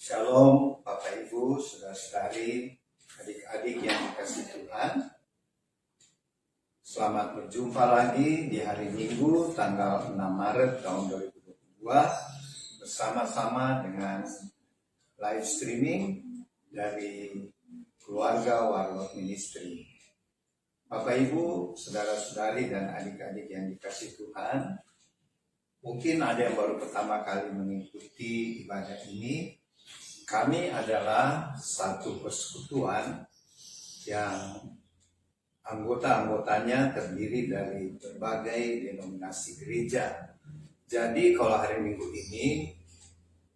Shalom Bapak Ibu, Saudara-saudari, adik-adik yang dikasihi Tuhan. Selamat berjumpa lagi di hari Minggu tanggal 6 Maret tahun 2022 bersama-sama dengan live streaming dari keluarga Warlord Ministry. Bapak Ibu, Saudara-saudari dan adik-adik yang dikasihi Tuhan, mungkin ada yang baru pertama kali mengikuti ibadah ini. Kami adalah satu persekutuan yang anggota-anggotanya terdiri dari berbagai denominasi gereja. Jadi kalau hari Minggu ini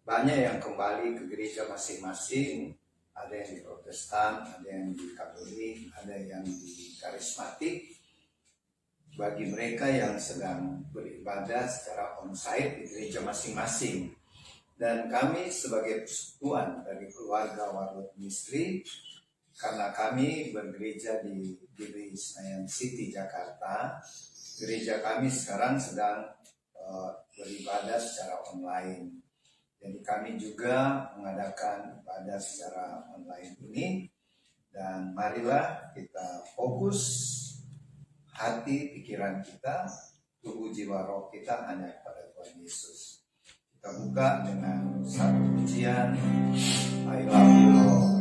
banyak yang kembali ke gereja masing-masing. Ada yang di Protestan, ada yang di Katolik, ada yang di Karismatik. Bagi mereka yang sedang beribadah secara onsite di gereja masing-masing. Dan kami sebagai persekutuan dari keluarga Warlord Ministry, karena kami bergereja di Senayan City, Jakarta, gereja kami sekarang sedang beribadah secara online. Jadi kami juga mengadakan ibadah secara online ini. Dan marilah kita fokus hati, pikiran kita, tubuh, jiwa, roh kita hanya kepada Tuhan Yesus. Kita buka dengan satu pujian, I love you Lord.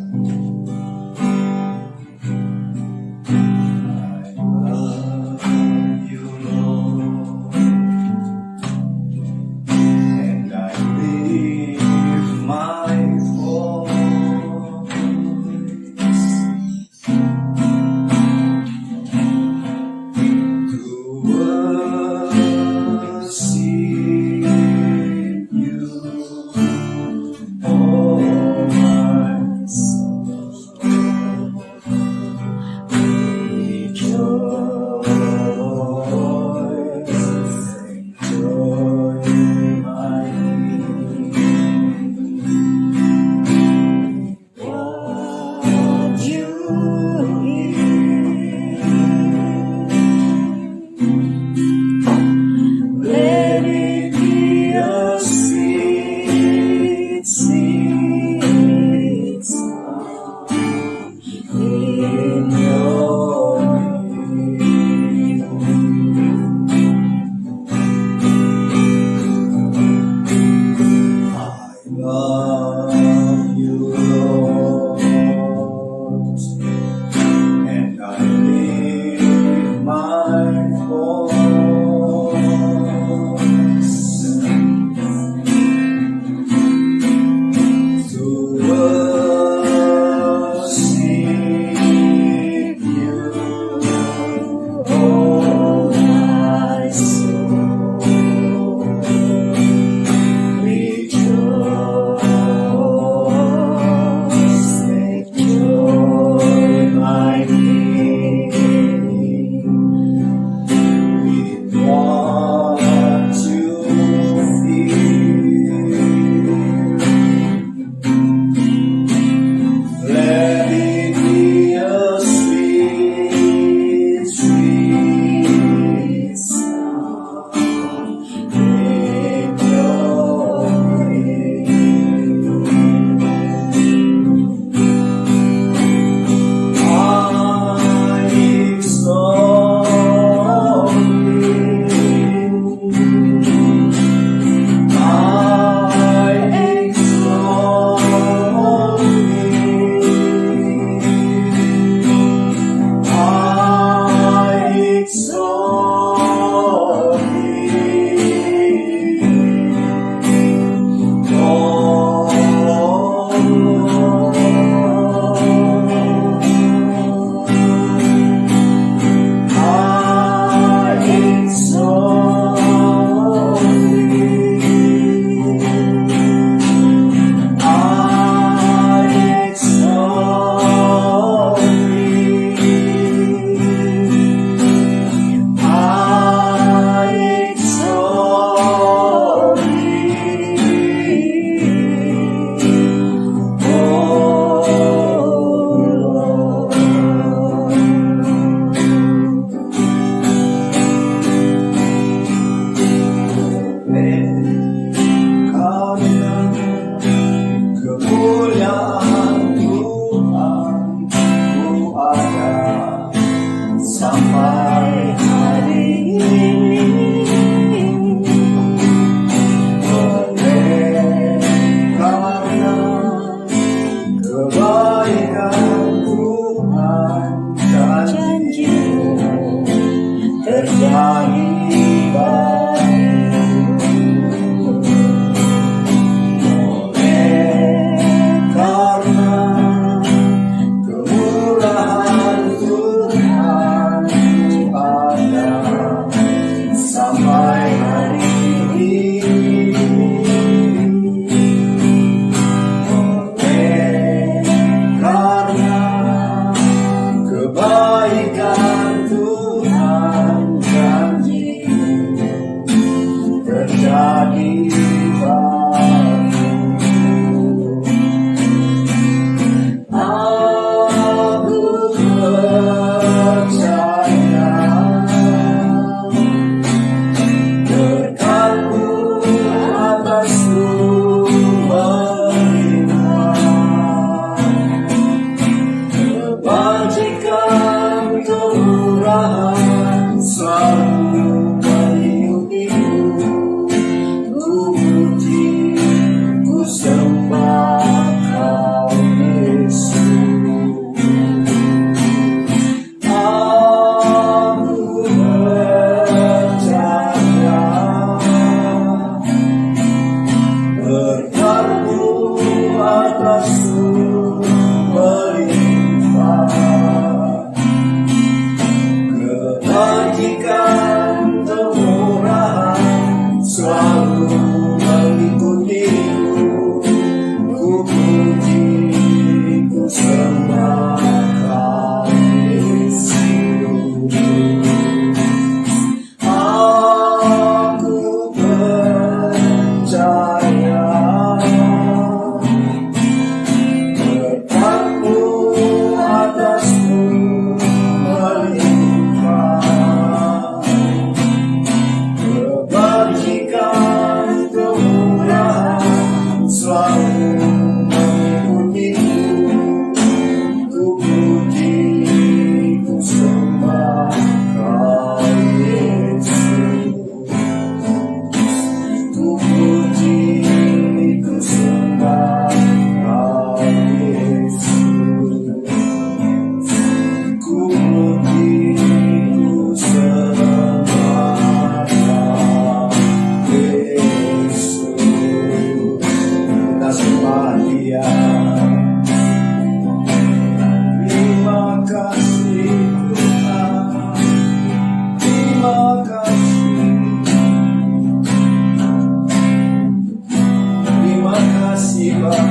menyembah,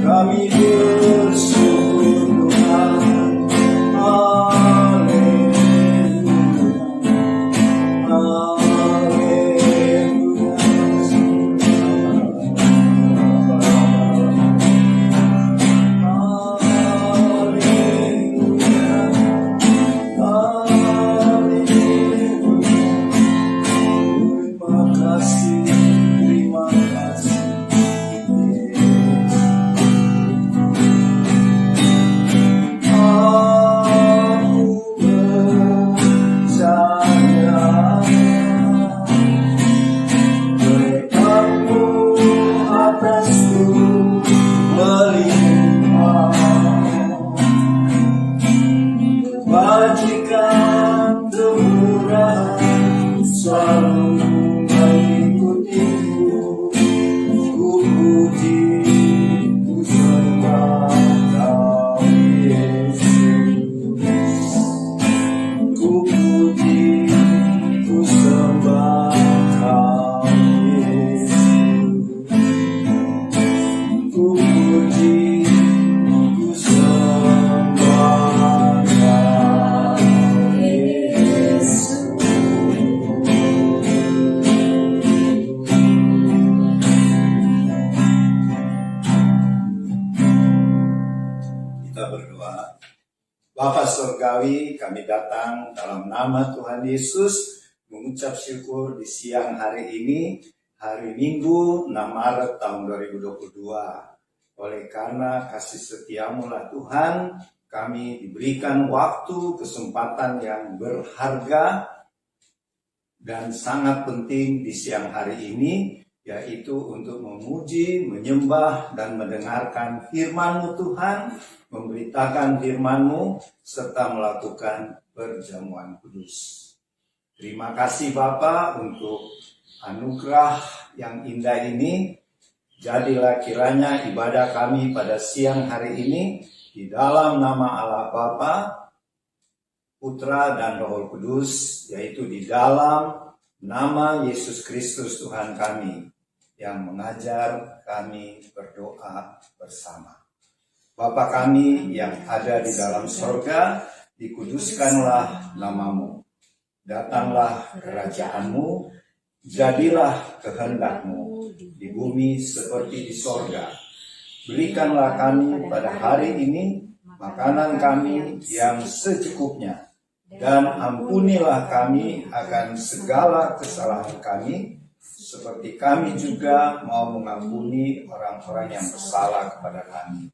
kami bersyukur Tuhan. Bajikan kemurahan selalu mengikutiku, ku puji, ku sembah Kau Yesus. Ku puji, ku sembah Kau Yesus. Ku puji, ku sembah berdoa. Bapa Surgawi, kami datang dalam nama Tuhan Yesus mengucap syukur di siang hari ini, hari Minggu 6 Maret tahun 2022. Oleh karena kasih setiamu lah Tuhan, kami diberikan waktu, kesempatan yang berharga dan sangat penting di siang hari ini, yaitu untuk memuji, menyembah, dan mendengarkan firman-Mu Tuhan, memberitakan firman-Mu, serta melakukan perjamuan kudus. Terima kasih Bapa untuk anugerah yang indah ini. Jadilah kiranya ibadah kami pada siang hari ini, di dalam nama Allah Bapa, Putra, dan Roh Kudus, yaitu di dalam nama Yesus Kristus Tuhan kami, yang mengajar kami berdoa bersama. Bapa kami yang ada di dalam sorga, dikuduskanlah nama-Mu. Datanglah kerajaan-Mu, jadilah kehendak-Mu di bumi seperti di sorga. Berikanlah kami pada hari ini makanan kami yang secukupnya, dan ampunilah kami akan segala kesalahan kami, seperti kami juga mau mengampuni orang-orang yang bersalah kepada kami.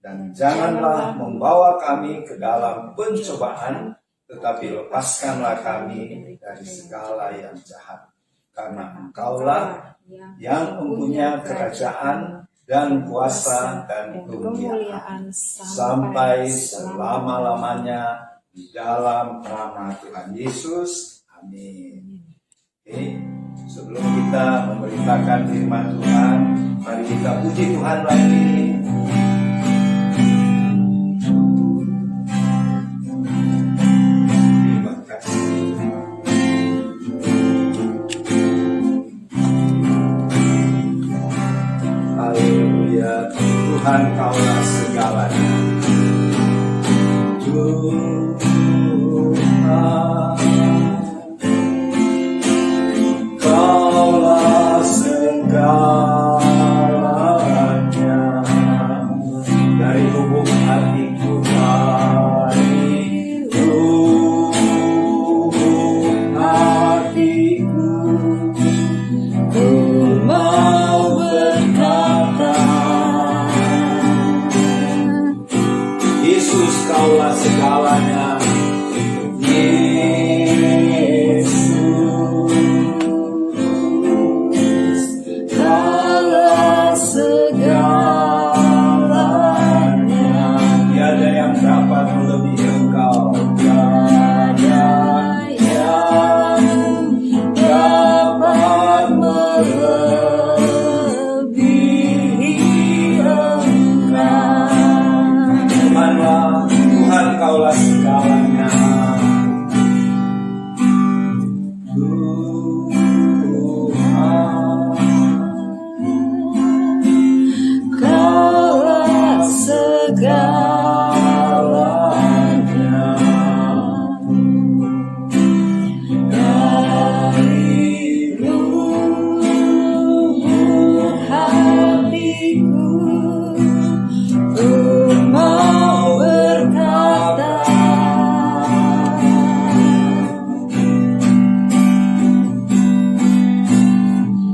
Dan janganlah membawa kami ke dalam pencobaan, tetapi lepaskanlah kami dari segala yang jahat. Karena Engkaulah yang mempunyai kerajaan dan kuasa dan kemuliaan sampai selama-lamanya, di dalam nama Tuhan Yesus. Amin. Sebelum kita memberitakan firman Tuhan, mari kita puji Tuhan lagi. Terima kasih. Haleluya, Tuhan Kaulah segalanya. Kaulah segalanya, dari lubuk hatiku, dari lubuk hatiku, ku mau berkata, Yesus Kaulah segalanya. segalanya. Dari lubuk hatiku ku mau berkata,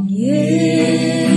Yesus,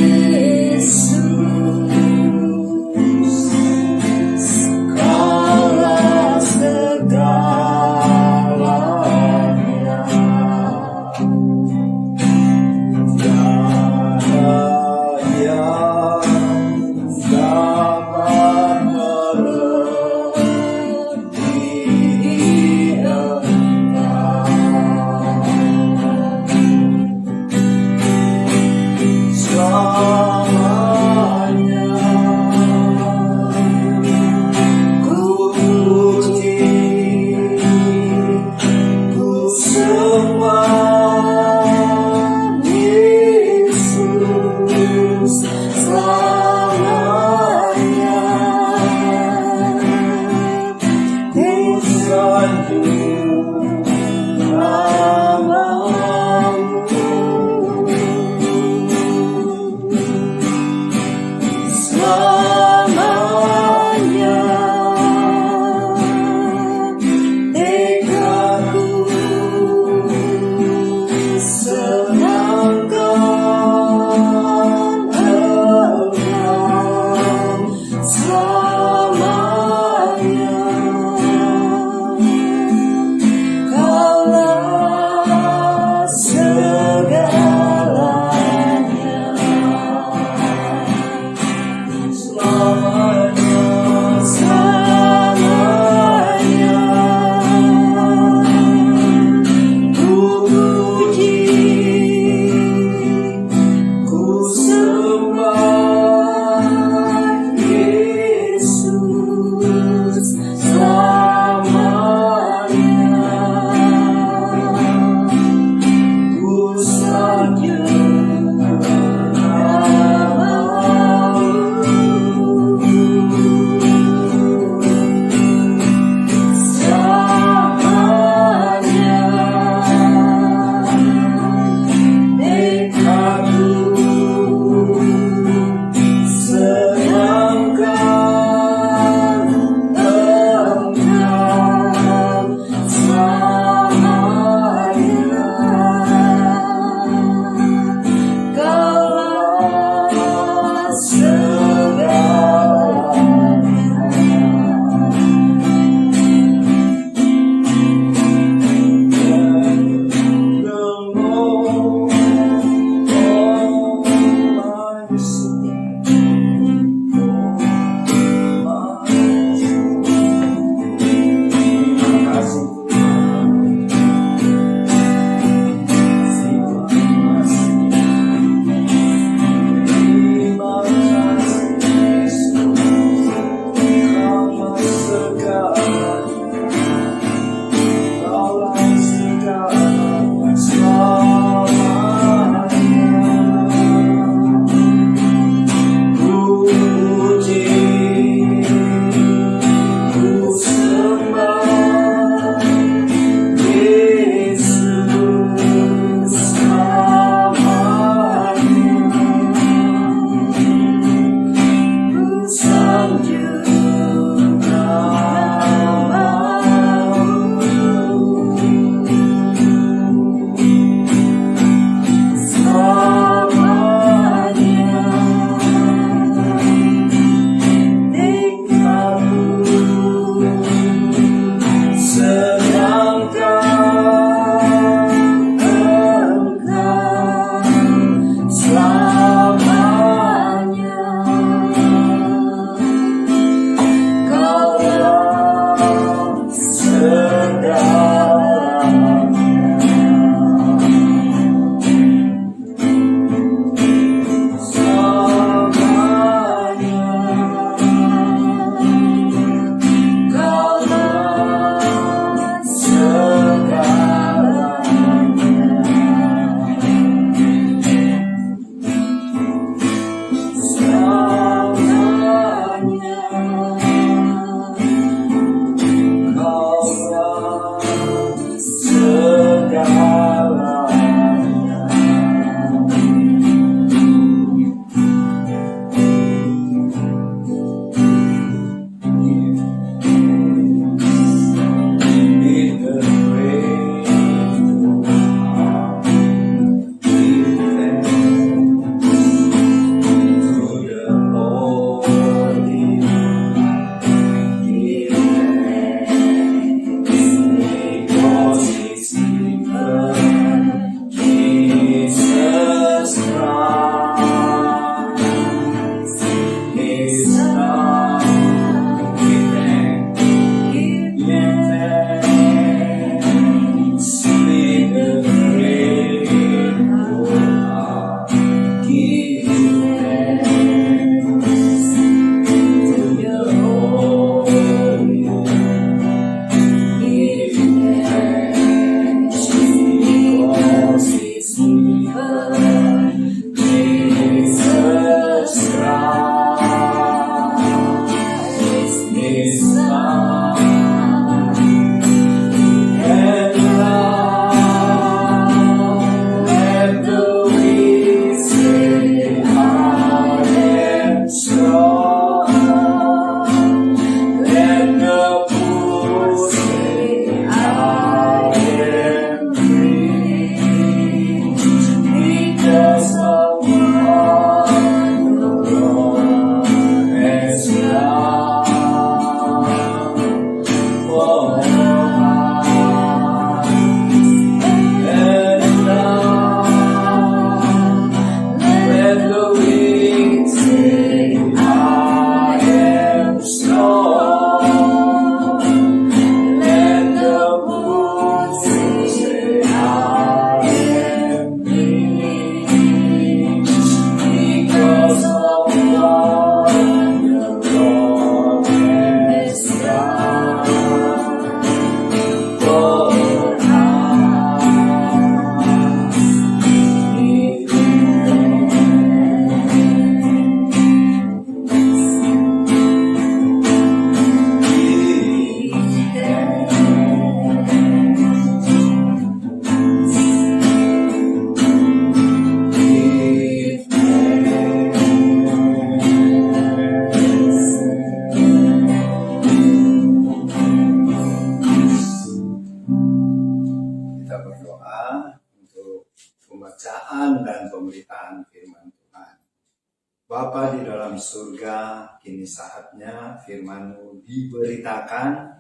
Bapa di dalam surga, kini saatnya firman-Mu diberitakan.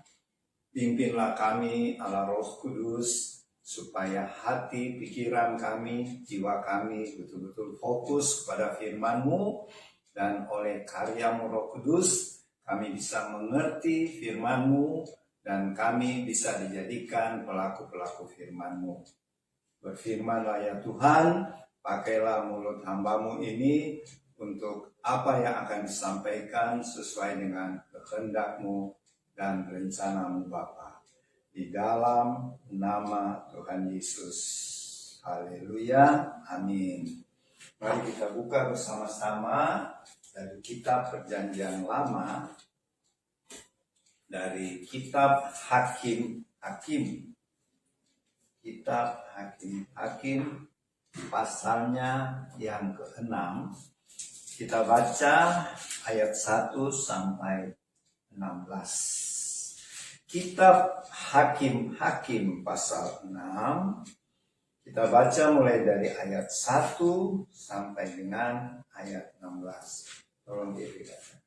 Pimpinlah kami, Allah Roh Kudus, supaya hati, pikiran kami, jiwa kami betul-betul fokus kepada firman-Mu. Dan oleh karya-Mu Roh Kudus, kami bisa mengerti firman-Mu, dan kami bisa dijadikan pelaku-pelaku firman-Mu. Berfirmanlah ya Tuhan, pakailah mulut hamba-Mu ini untuk apa yang akan disampaikan sesuai dengan kehendak-Mu dan rencana-Mu Bapa. Di dalam nama Tuhan Yesus. Haleluya. Amin. Mari kita buka bersama-sama dari kitab Perjanjian Lama, dari kitab Hakim-Hakim. Kitab Hakim-Hakim pasalnya yang ke-6. Kita baca ayat 1 sampai 16. Kitab Hakim-Hakim pasal 6. Kita baca mulai dari ayat 1 sampai dengan ayat 16. Tolong dilihat.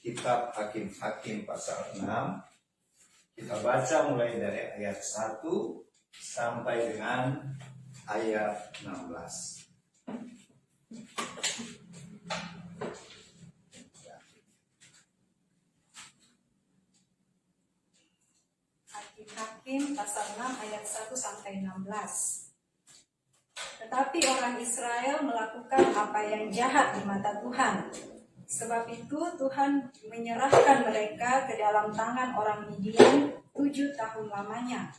Kitab Hakim-Hakim pasal 6. Kita baca mulai dari ayat 1 sampai dengan ayat 16. Hakim pasal 6 ayat 1 sampai 16. Tetapi orang Israel melakukan apa yang jahat di mata Tuhan. Sebab itu Tuhan menyerahkan mereka ke dalam tangan orang Midian 7 tahun lamanya.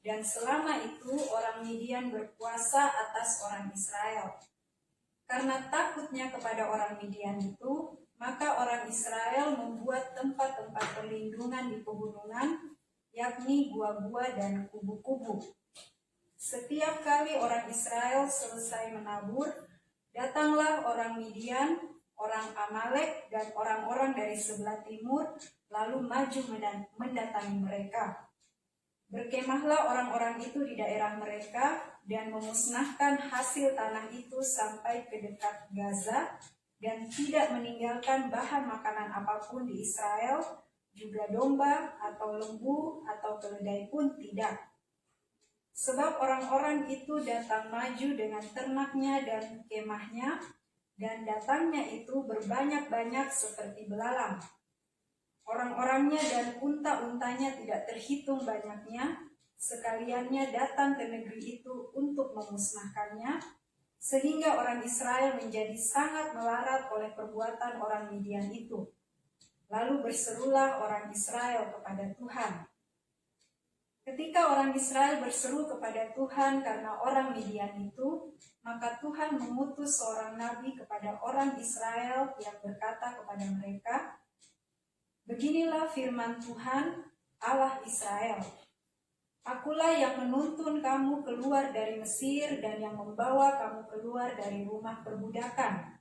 Dan selama itu orang Midian berkuasa atas orang Israel. Karena takutnya kepada orang Midian itu, maka orang Israel membuat tempat-tempat perlindungan di pegunungan, yakni gua-gua dan kubu-kubu. Setiap kali orang Israel selesai menabur, datanglah orang Midian, orang Amalek, dan orang-orang dari sebelah timur, lalu maju mendatangi mereka. Berkemahlah orang-orang itu di daerah mereka, dan memusnahkan hasil tanah itu sampai ke dekat Gaza, dan tidak meninggalkan bahan makanan apapun di Israel, juga domba atau lembu atau keledai pun tidak. Sebab orang-orang itu datang maju dengan ternaknya dan kemahnya, dan datangnya itu berbanyak-banyak seperti belalang. Orang-orangnya dan unta-untanya tidak terhitung banyaknya, sekaliannya datang ke negeri itu untuk memusnahkannya, sehingga orang Israel menjadi sangat melarat oleh perbuatan orang Midian itu. Lalu berserulah orang Israel kepada Tuhan. Ketika orang Israel berseru kepada Tuhan karena orang Midian itu, maka Tuhan mengutus seorang nabi kepada orang Israel yang berkata kepada mereka, "Beginilah firman Tuhan, Allah Israel. Akulah yang menuntun kamu keluar dari Mesir dan yang membawa kamu keluar dari rumah perbudakan.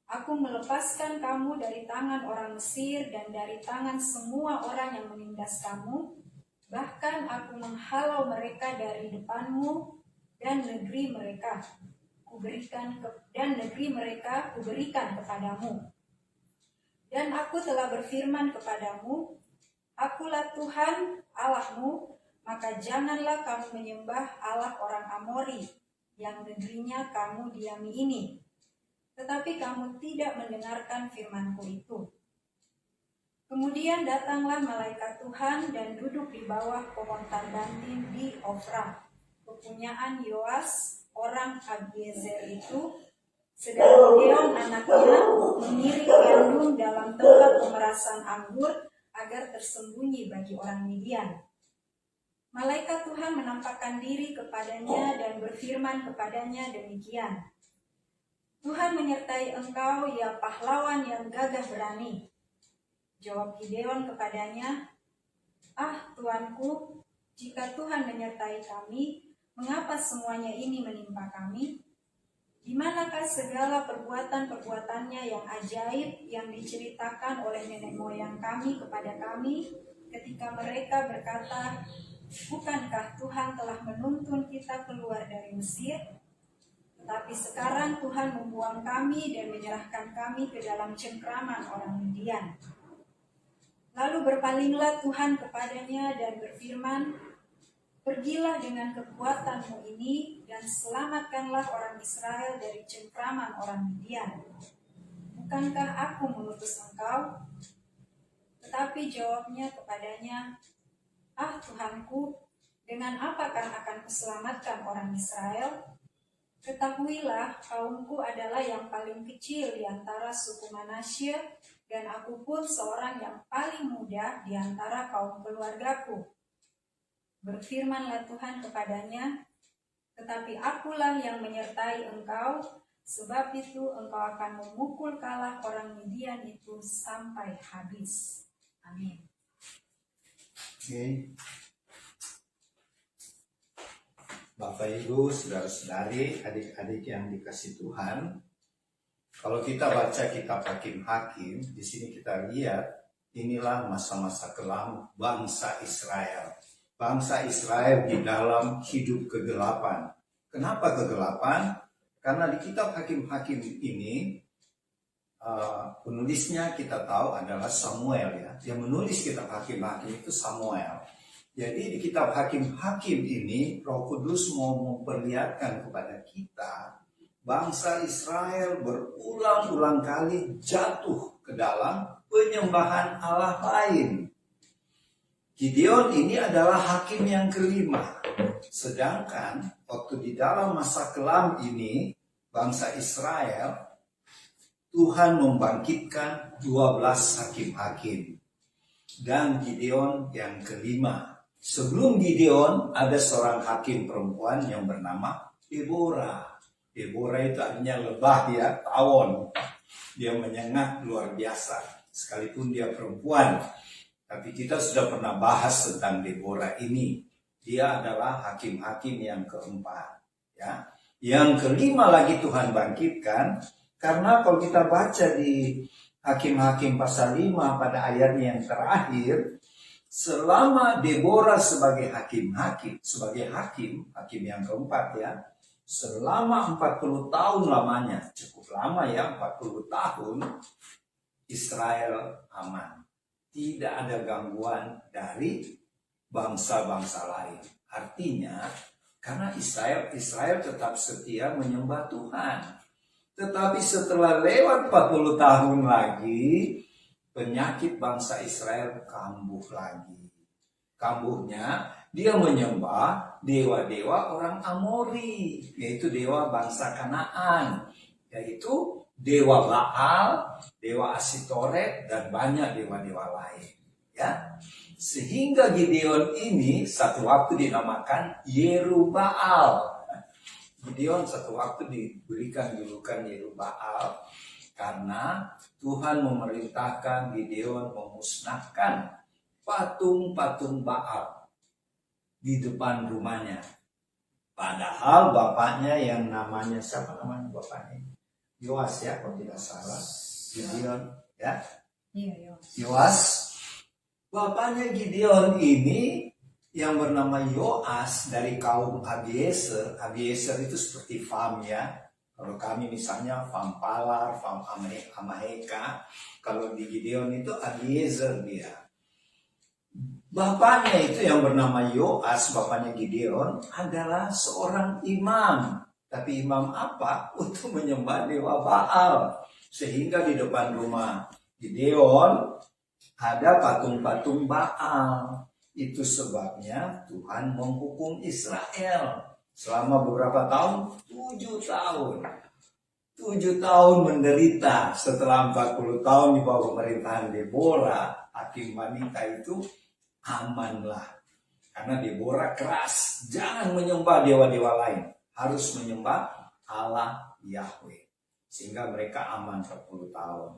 Aku melepaskan kamu dari tangan orang Mesir dan dari tangan semua orang yang menindas kamu. Bahkan aku menghalau mereka dari depanmu dan negeri mereka kuberikan kepadamu. Dan aku telah berfirman kepadamu, Akulah Tuhan Allahmu, maka janganlah kamu menyembah Allah orang Amori yang negerinya kamu diami ini. Tetapi kamu tidak mendengarkan firman-Ku itu." Kemudian datanglah malaikat Tuhan dan duduk di bawah pohon tarbantin di Ofra, kepunyaan Yoas orang Abiezer itu, sedang Gideon anaknya mengirik gandum dalam tempat pemerasan anggur agar tersembunyi bagi orang Midian. Malaikat Tuhan menampakkan diri kepadanya dan berfirman kepadanya demikian, "Tuhan menyertai engkau, ya pahlawan yang gagah berani." Jawab Gideon kepadanya, Tuanku, jika Tuhan menyertai kami, mengapa semuanya ini menimpa kami? Di manakah segala perbuatan-perbuatannya yang ajaib yang diceritakan oleh nenek moyang kami kepada kami ketika mereka berkata, Bukankah Tuhan telah menuntun kita keluar dari Mesir? Tetapi sekarang Tuhan membuang kami dan menyerahkan kami ke dalam cengkraman orang Midian. Lalu berpalinglah Tuhan kepadanya dan berfirman, pergilah dengan kekuatanmu ini dan selamatkanlah orang Israel dari cengkraman orang Midian. Bukankah aku mengutus engkau? Tetapi jawabnya kepadanya, ah Tuhanku, dengan apakah akan kuselamatkan orang Israel? Ketahuilah, kaumku adalah yang paling kecil di antara suku Manasye, dan aku pun seorang yang paling muda di antara kaum keluargaku. Berfirmanlah Tuhan kepadanya, tetapi akulah yang menyertai engkau, sebab itu engkau akan memukul kalah orang Midian itu sampai habis. Amin. Oke. Bapak Ibu, saudara-saudari, adik-adik yang dikasih Tuhan, kalau kita baca kitab Hakim-Hakim, di sini kita lihat inilah masa-masa kelam bangsa Israel. Bangsa Israel di dalam hidup kegelapan. Kenapa kegelapan? Karena di kitab Hakim-Hakim ini penulisnya kita tahu adalah Samuel ya. Yang menulis kitab Hakim-Hakim itu Samuel. Jadi di kitab Hakim-Hakim ini Roh Kudus mau memperlihatkan kepada kita bangsa Israel berulang-ulang kali jatuh ke dalam penyembahan Allah lain. Gideon ini adalah hakim yang kelima. Sedangkan waktu di dalam masa kelam ini bangsa Israel, Tuhan membangkitkan 12 hakim-hakim. Dan Gideon yang kelima. Sebelum Gideon ada seorang hakim perempuan yang bernama Deborah. Deborah itu artinya lebah ya, tawon. Dia menyengat luar biasa. Sekalipun dia perempuan. Tapi kita sudah pernah bahas tentang Deborah ini. Dia adalah hakim-hakim yang keempat. Ya. Yang kelima lagi Tuhan bangkitkan. Karena kalau kita baca di Hakim-Hakim pasal 5 pada ayatnya yang terakhir. Selama Deborah sebagai hakim yang keempat ya. Selama 40 tahun lamanya. Cukup lama ya, 40 tahun. Israel aman. Tidak ada gangguan dari bangsa-bangsa lain. Artinya, karena Israel tetap setia menyembah Tuhan. Tetapi setelah lewat 40 tahun lagi, penyakit bangsa Israel kambuh lagi. Kambuhnya, dia menyembah dewa-dewa orang Amori, yaitu dewa bangsa Kanaan, yaitu dewa Baal, dewa Asitoret, dan banyak dewa-dewa lain. Ya, sehingga Gideon ini satu waktu dinamakan Yerubbaal. Gideon satu waktu diberikan julukan Yerubbaal karena Tuhan memerintahkan Gideon memusnahkan patung-patung Baal di depan rumahnya. Padahal bapaknya yang namanya siapa namanya bapaknya? Yoas ya, kalau tidak salah. Gideon ya. Iya, Yoas. Bapaknya Gideon ini yang bernama Yoas dari kaum Abiezer. Abiezer itu seperti Fam ya. Kalau kami misalnya Fam Palar, Fam Amaheka. Kalau di Gideon itu Abiezer dia. Bapaknya itu yang bernama Yoas, bapaknya Gideon, adalah seorang imam. Tapi imam apa? Untuk menyembah dewa Baal. Sehingga di depan rumah Gideon ada patung-patung Baal. Itu sebabnya Tuhan menghukum Israel. Selama beberapa tahun? 7 tahun. 7 tahun menderita. Setelah 40 tahun di bawah pemerintahan Deborah, hakim wanita itu amanlah. Karena Deborah keras. Jangan menyembah dewa-dewa lain. Harus menyembah Allah Yahweh. Sehingga mereka aman 40 tahun.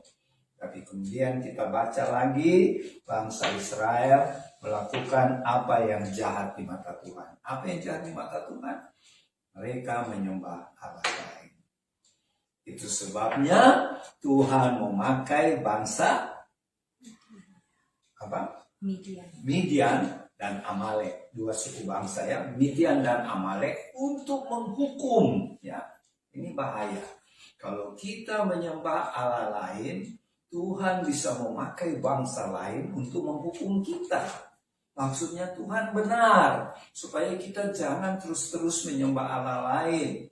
Tapi kemudian kita baca lagi. Bangsa Israel melakukan apa yang jahat di mata Tuhan. Apa yang jahat di mata Tuhan? Mereka menyembah Allah lain. Itu sebabnya Tuhan memakai bangsa apa? Midian dan Amalek, 2 suku bangsa ya, Midian dan Amalek untuk menghukum ya Ini bahaya. Kalau kita menyembah Allah lain, Tuhan bisa memakai bangsa lain untuk menghukum kita. Maksudnya Tuhan benar, supaya kita jangan terus-terus menyembah Allah lain.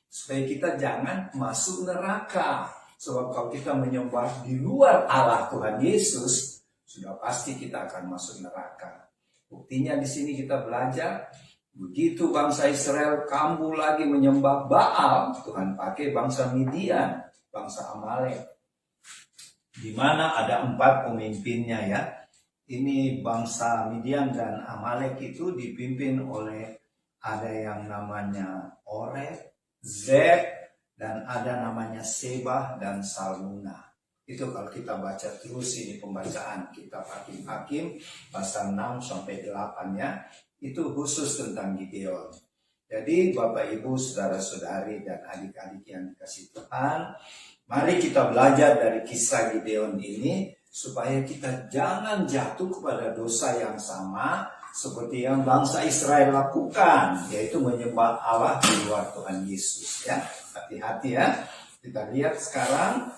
Supaya kita jangan masuk neraka. Sebab kalau kita menyembah di luar Allah Tuhan Yesus, sudah pasti kita akan masuk neraka. Buktinya di sini kita belajar, begitu bangsa Israel kambuh lagi menyembah Baal, Tuhan pakai bangsa Midian, bangsa Amalek. Di mana ada 4 pemimpinnya ya. Ini bangsa Midian dan Amalek itu dipimpin oleh ada yang namanya Oreb, Zeb, dan ada namanya Sebah dan Salmuna. Itu kalau kita baca terus ini pembacaan kitab Hakim-Hakim pasal 6 sampai 8 ya. Itu khusus tentang Gideon. Jadi Bapak Ibu, saudara-saudari dan adik-adik yang dikasihi Tuhan, mari kita belajar dari kisah Gideon ini supaya kita jangan jatuh kepada dosa yang sama seperti yang bangsa Israel lakukan, yaitu menyembah Allah di luar Tuhan Yesus ya. Hati-hati ya. Kita lihat sekarang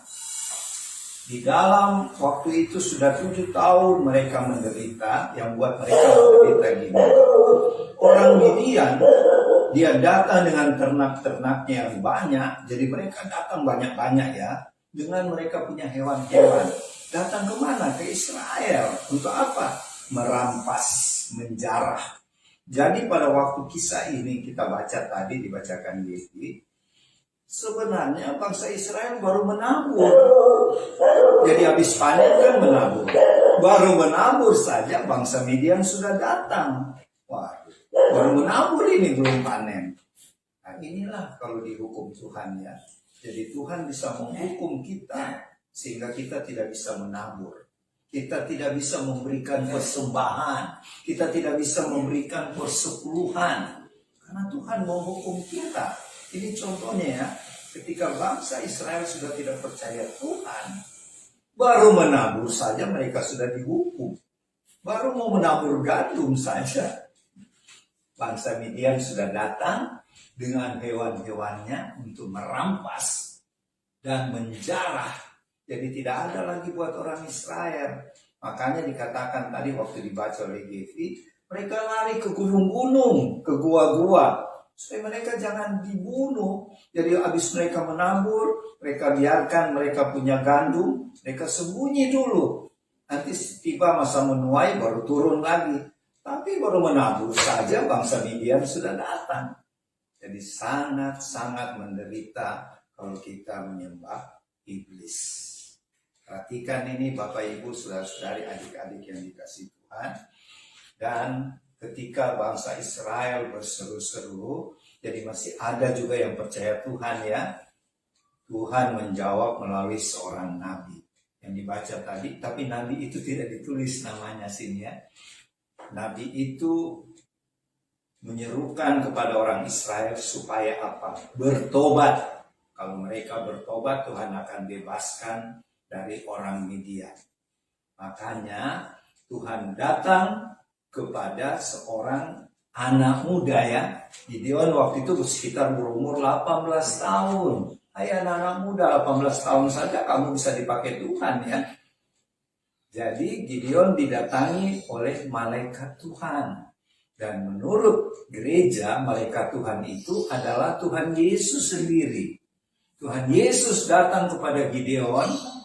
di dalam waktu itu sudah 7 tahun mereka menderita. Yang buat mereka menderita gini, orang Midian dia datang dengan ternak-ternaknya yang banyak. Jadi mereka datang banyak-banyak ya, dengan mereka punya hewan-hewan. Datang kemana? Ke Israel. Untuk apa? Merampas, menjarah. Jadi pada waktu kisah ini kita baca tadi, dibacakan Yefi, sebenarnya bangsa Israel baru menabur. Jadi habis panen kan menabur. Baru menabur saja bangsa Midian sudah datang. Wah, baru menabur ini belum panen. Nah inilah kalau dihukum Tuhan ya. Jadi Tuhan bisa menghukum kita sehingga kita tidak bisa menabur. Kita tidak bisa memberikan persembahan. Kita tidak bisa memberikan persepuluhan. Karena Tuhan menghukum kita. Ini contohnya ya. Ketika bangsa Israel sudah tidak percaya Tuhan, baru menabur saja mereka sudah dihukum. Baru mau menabur gandum saja, bangsa Midian sudah datang dengan hewan-hewannya untuk merampas dan menjarah. Jadi tidak ada lagi buat orang Israel. Makanya dikatakan tadi waktu dibaca oleh Gevi, mereka lari ke gunung-gunung, ke gua-gua, supaya mereka jangan dibunuh. Jadi habis mereka menabur, mereka biarkan mereka punya gandum, mereka sembunyi dulu. Nanti tiba masa menuai baru turun lagi. Tapi baru menabur saja bangsa Midian sudah datang. Jadi sangat-sangat menderita kalau kita menyembah iblis. Perhatikan ini Bapak Ibu, saudara-saudari, adik-adik yang dikasihi Tuhan. Dan ketika bangsa Israel berseru-seru, jadi masih ada juga yang percaya Tuhan ya. Tuhan menjawab melalui seorang nabi yang dibaca tadi, tapi nabi itu tidak ditulis namanya sini ya. Nabi itu menyerukan kepada orang Israel supaya apa? Bertobat. Kalau mereka bertobat, Tuhan akan bebaskan dari orang Midian. Makanya Tuhan datang kepada seorang anak muda ya. Gideon waktu itu sekitar berumur 18 tahun. Hai anak-anak muda 18 tahun saja kamu bisa dipakai Tuhan ya. Jadi Gideon didatangi oleh malaikat Tuhan. Dan menurut gereja malaikat Tuhan itu adalah Tuhan Yesus sendiri. Tuhan Yesus datang kepada Gideon.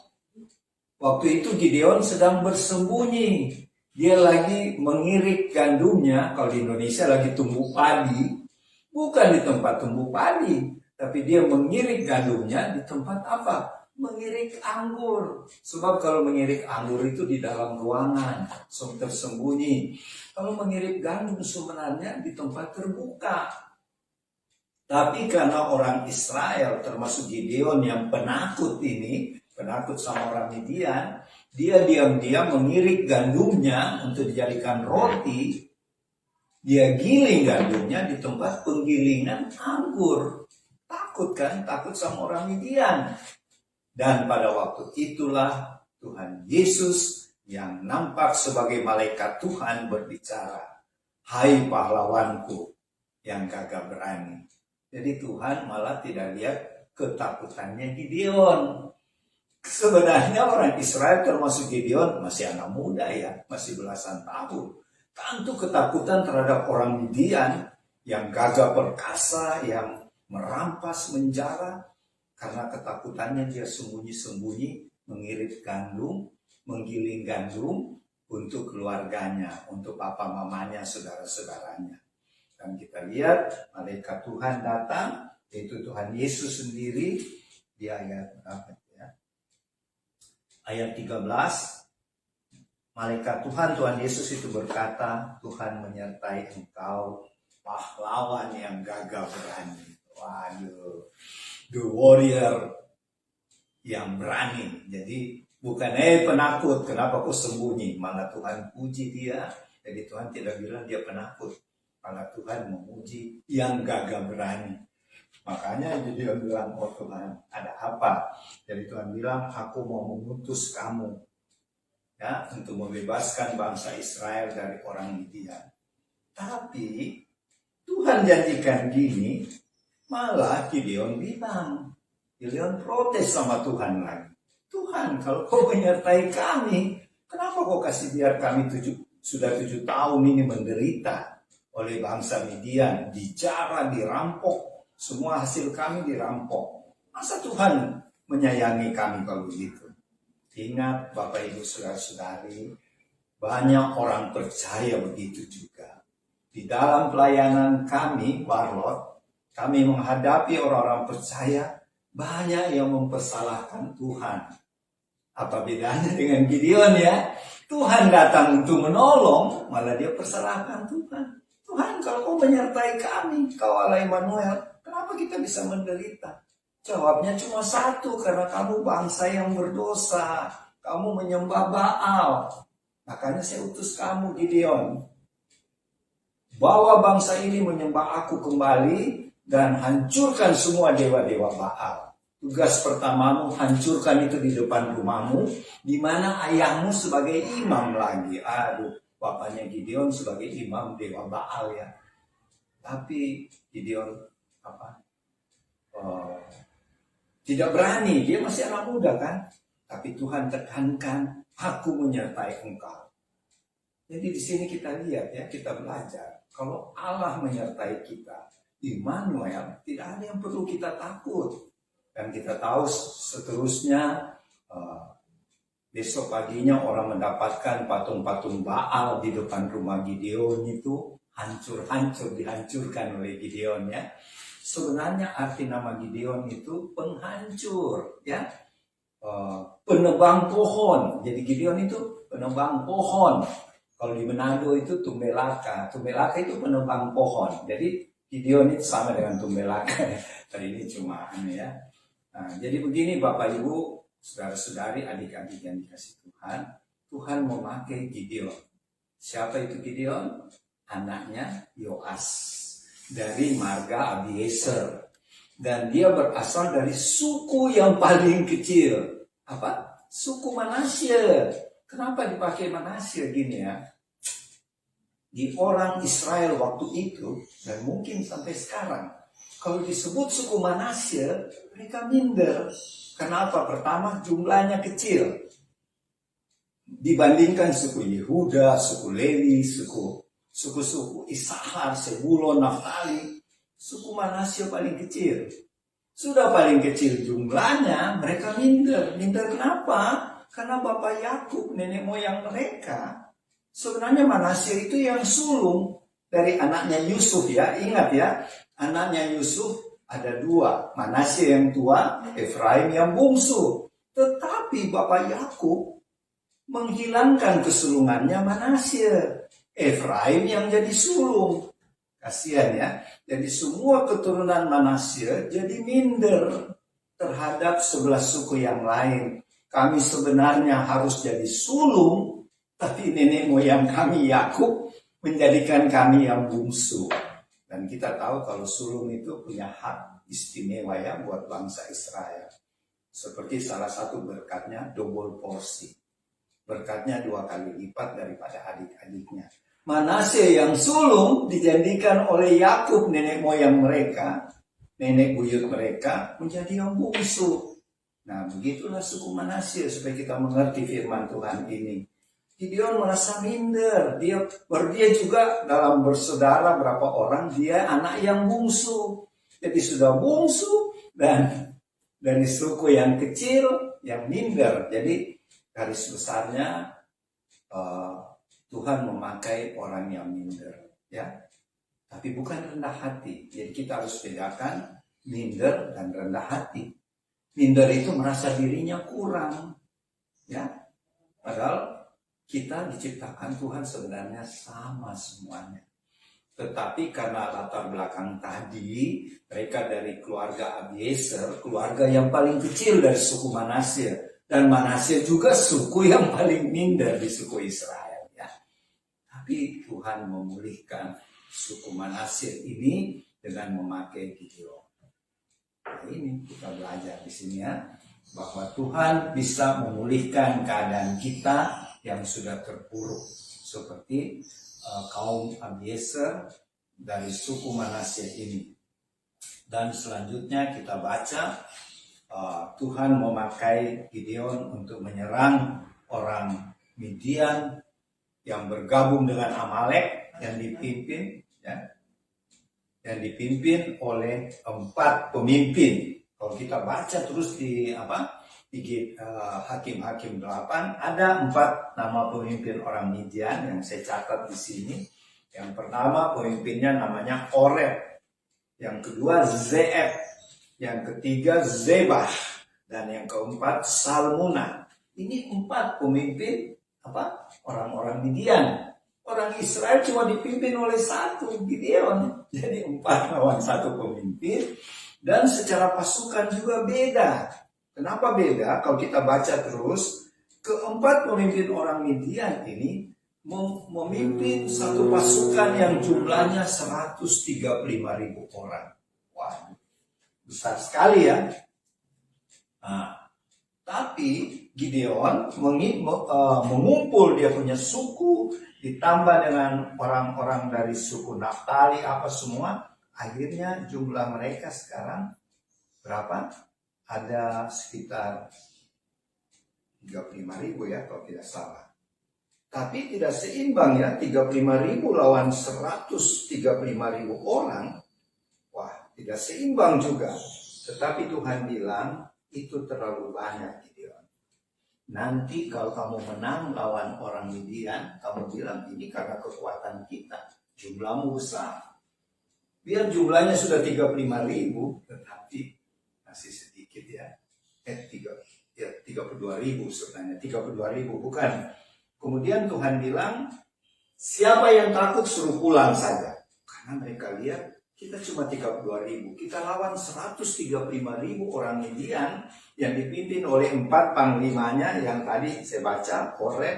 Waktu itu Gideon sedang bersembunyi. Dia lagi mengirik gandumnya, kalau di Indonesia lagi tumbuh padi. Bukan di tempat tumbuh padi, tapi dia mengirik gandumnya di tempat apa? Mengirik anggur. Sebab kalau mengirik anggur itu di dalam ruangan, tersembunyi. Kalau mengirik gandum sebenarnya di tempat terbuka. Tapi karena orang Israel, termasuk Gideon yang penakut ini, penakut sama orang Midian, dia diam-diam mengirik gandumnya untuk dijadikan roti. Dia giling gandumnya di tempat penggilingan anggur. Takut kan? Takut sama orang Midian. Dan pada waktu itulah Tuhan Yesus yang nampak sebagai malaikat Tuhan berbicara. Hai pahlawanku yang gagah berani. Jadi Tuhan malah tidak lihat ketakutannya Gideon. Sebenarnya orang Israel termasuk Gideon masih anak muda ya, masih belasan tahun. Tentu ketakutan terhadap orang Midian yang gagah perkasa, yang merampas menjara. Karena ketakutannya dia sembunyi-sembunyi mengirit gandum, menggiling gandum untuk keluarganya, untuk papa mamanya, saudara-saudaranya. Dan kita lihat malaikat Tuhan datang, yaitu Tuhan Yesus sendiri di ayat berapa ya? Ayat 13. Malaikat Tuhan Yesus itu berkata, Tuhan menyertai engkau, pahlawan yang gagah berani. Waduh, the warrior yang berani. Jadi bukan penakut, kenapa kau sembunyi? Malah Tuhan puji dia. Jadi Tuhan tidak bilang dia penakut, malah Tuhan memuji yang gagah berani. Makanya dia bilang, oh Tuhan, ada apa? Jadi Tuhan bilang, aku mau mengutus kamu ya untuk membebaskan bangsa Israel dari orang Midian. Tapi Tuhan janjikan gini, malah Gideon bilang, Gideon protes sama Tuhan lagi. Tuhan, kalau kau menyertai kami, kenapa kau kasih biar kami sudah 7 tahun ini menderita oleh bangsa Midian, dijara, dirampok, semua hasil kami dirampok. Masa Tuhan menyayangi kami kalau begitu? Ingat Bapak Ibu Saudara-saudari, banyak orang percaya begitu juga. Di dalam pelayanan kami, Warlord, kami menghadapi orang-orang percaya, banyak yang mempersalahkan Tuhan. Apa bedanya dengan Gideon ya? Tuhan datang untuk menolong, malah dia persalahkan Tuhan. Tuhan, kalau kau menyertai kami, kau Allah Immanuel, kenapa kita bisa menderita? Jawabnya cuma satu, karena kamu bangsa yang berdosa. Kamu menyembah Baal. Makanya saya utus kamu, Gideon. Bawa bangsa ini menyembah aku kembali dan hancurkan semua dewa-dewa Baal. Tugas pertamamu, hancurkan itu di depan rumahmu, di mana ayahmu sebagai imam lagi. Aduh, bapaknya Gideon sebagai imam dewa Baal ya. Tapi Gideon tidak berani, dia masih anak muda kan. Tapi Tuhan tekankan, aku menyertai engkau. Jadi di sini kita lihat ya, kita belajar. Kalau Allah menyertai kita, Immanuel, tidak ada yang perlu kita takut. Dan kita tahu seterusnya, besok paginya orang mendapatkan patung-patung Baal di depan rumah Gideon itu hancur-hancur, dihancurkan oleh Gideon ya. Sebenarnya arti nama Gideon itu penghancur ya, penebang pohon. Jadi Gideon itu penebang pohon. Kalau di Manado itu tumbelaka. Tumbelaka itu penebang pohon. Jadi Gideon itu sama dengan tumbelaka. Tadi ini cuma ya. Nah, jadi begini Bapak Ibu, saudara-saudari, adik-adik yang dikasih Tuhan. Tuhan memakai Gideon. Siapa itu Gideon? Anaknya Yoas dari marga Abiezer. Dan dia berasal dari suku yang paling kecil. Apa? Suku Manasye. Kenapa dipakai Manasye gini ya? Di orang Israel waktu itu, dan mungkin sampai sekarang, kalau disebut suku Manasye, mereka minder. Kenapa? Pertama, jumlahnya kecil. Dibandingkan suku Yehuda, suku Lewi, suku-suku Isahar, Sebulon, Naftali, suku Manasye paling kecil. Sudah paling kecil jumlahnya, mereka minder. Minder kenapa? Karena Bapak Yakub, nenek moyang mereka, sebenarnya Manasye itu yang sulung dari anaknya Yusuf ya. Ingat ya, anaknya Yusuf ada 2. Manasye yang tua, Efraim yang bungsu. Tetapi Bapak Yakub menghilangkan kesulungannya Manasye. Efraim yang jadi sulung. Kasihan ya. Jadi semua keturunan Manasye jadi minder terhadap 11 suku yang lain. Kami sebenarnya harus jadi sulung, tapi nenek moyang kami Yakub menjadikan kami yang bungsu. Dan kita tahu kalau sulung itu punya hak istimewa ya buat bangsa Israel. Seperti salah satu berkatnya double porsi. Berkatnya 2 kali lipat daripada adik-adiknya. Manasye yang sulung dijadikan oleh Yakub nenek moyang mereka nenek buyut mereka menjadi yang bungsu. Nah, begitulah suku Manasye, supaya kita mengerti firman Tuhan ini. Gideon merasa minder, dia juga dalam bersaudara berapa orang, dia anak yang bungsu. Jadi sudah bungsu dan dari suku yang kecil, yang minder. Jadi garis besarnya Tuhan memakai orang yang minder, ya. Tapi bukan rendah hati. Jadi kita harus bedakan minder dan rendah hati. Minder itu merasa dirinya kurang, ya. Padahal kita diciptakan Tuhan sebenarnya sama semuanya. Tetapi karena latar belakang tadi, mereka dari keluarga Abiezer, keluarga yang paling kecil dari suku Manasye, dan Manasye juga suku yang paling minder di suku Israel, ya. Tapi Tuhan memulihkan suku Manasye ini dengan memakai Gideon. Nah, ini kita belajar di sini, ya, bahwa Tuhan bisa memulihkan keadaan kita yang sudah terpuruk, seperti kaum Abiezer dari suku Manasye ini. Dan selanjutnya kita baca Tuhan memakai Gideon untuk menyerang orang Midian yang bergabung dengan Amalek yang dipimpin, ya, yang dipimpin oleh 4 pemimpin. Kalau kita baca terus di Hakim-Hakim 8, ada 4 nama pemimpin orang Midian yang saya catat di sini. Yang pertama pemimpinnya namanya Oreb, yang kedua Zeeb, yang ketiga Zebah, dan yang keempat Salmuna. Ini 4 pemimpin orang-orang Midian. Orang Israel cuma dipimpin oleh 1 Gideon. Jadi 4 lawan 1 pemimpin. Dan secara pasukan juga beda. Kenapa beda? Kalau kita baca terus, keempat pemimpin orang Midian ini memimpin satu pasukan yang jumlahnya 135.000 orang. Wah, besar sekali, ya. Nah, tapi Gideon mengumpul dia punya suku, ditambah dengan orang-orang dari suku Naftali, apa semua. Akhirnya jumlah mereka sekarang berapa? Ada sekitar 35.000, ya, kalau tidak salah. Tapi tidak seimbang, ya, 35.000 lawan 135.000 orang. Wah, tidak seimbang juga. Tetapi Tuhan bilang itu terlalu banyak, Gideon. Nanti kalau kamu menang lawan orang Midian, kamu bilang ini karena kekuatan kita, jumlahmu besar. Biar jumlahnya sudah 35.000, tetapi masih sedikit, ya. 32.000 sebenarnya, 32.000 bukan. Kemudian Tuhan bilang, siapa yang takut suruh pulang saja. Karena mereka lihat kita cuma 32.000, kita lawan 135.000 orang Midian yang dipimpin oleh 4 panglimanya yang tadi saya baca, Oreb,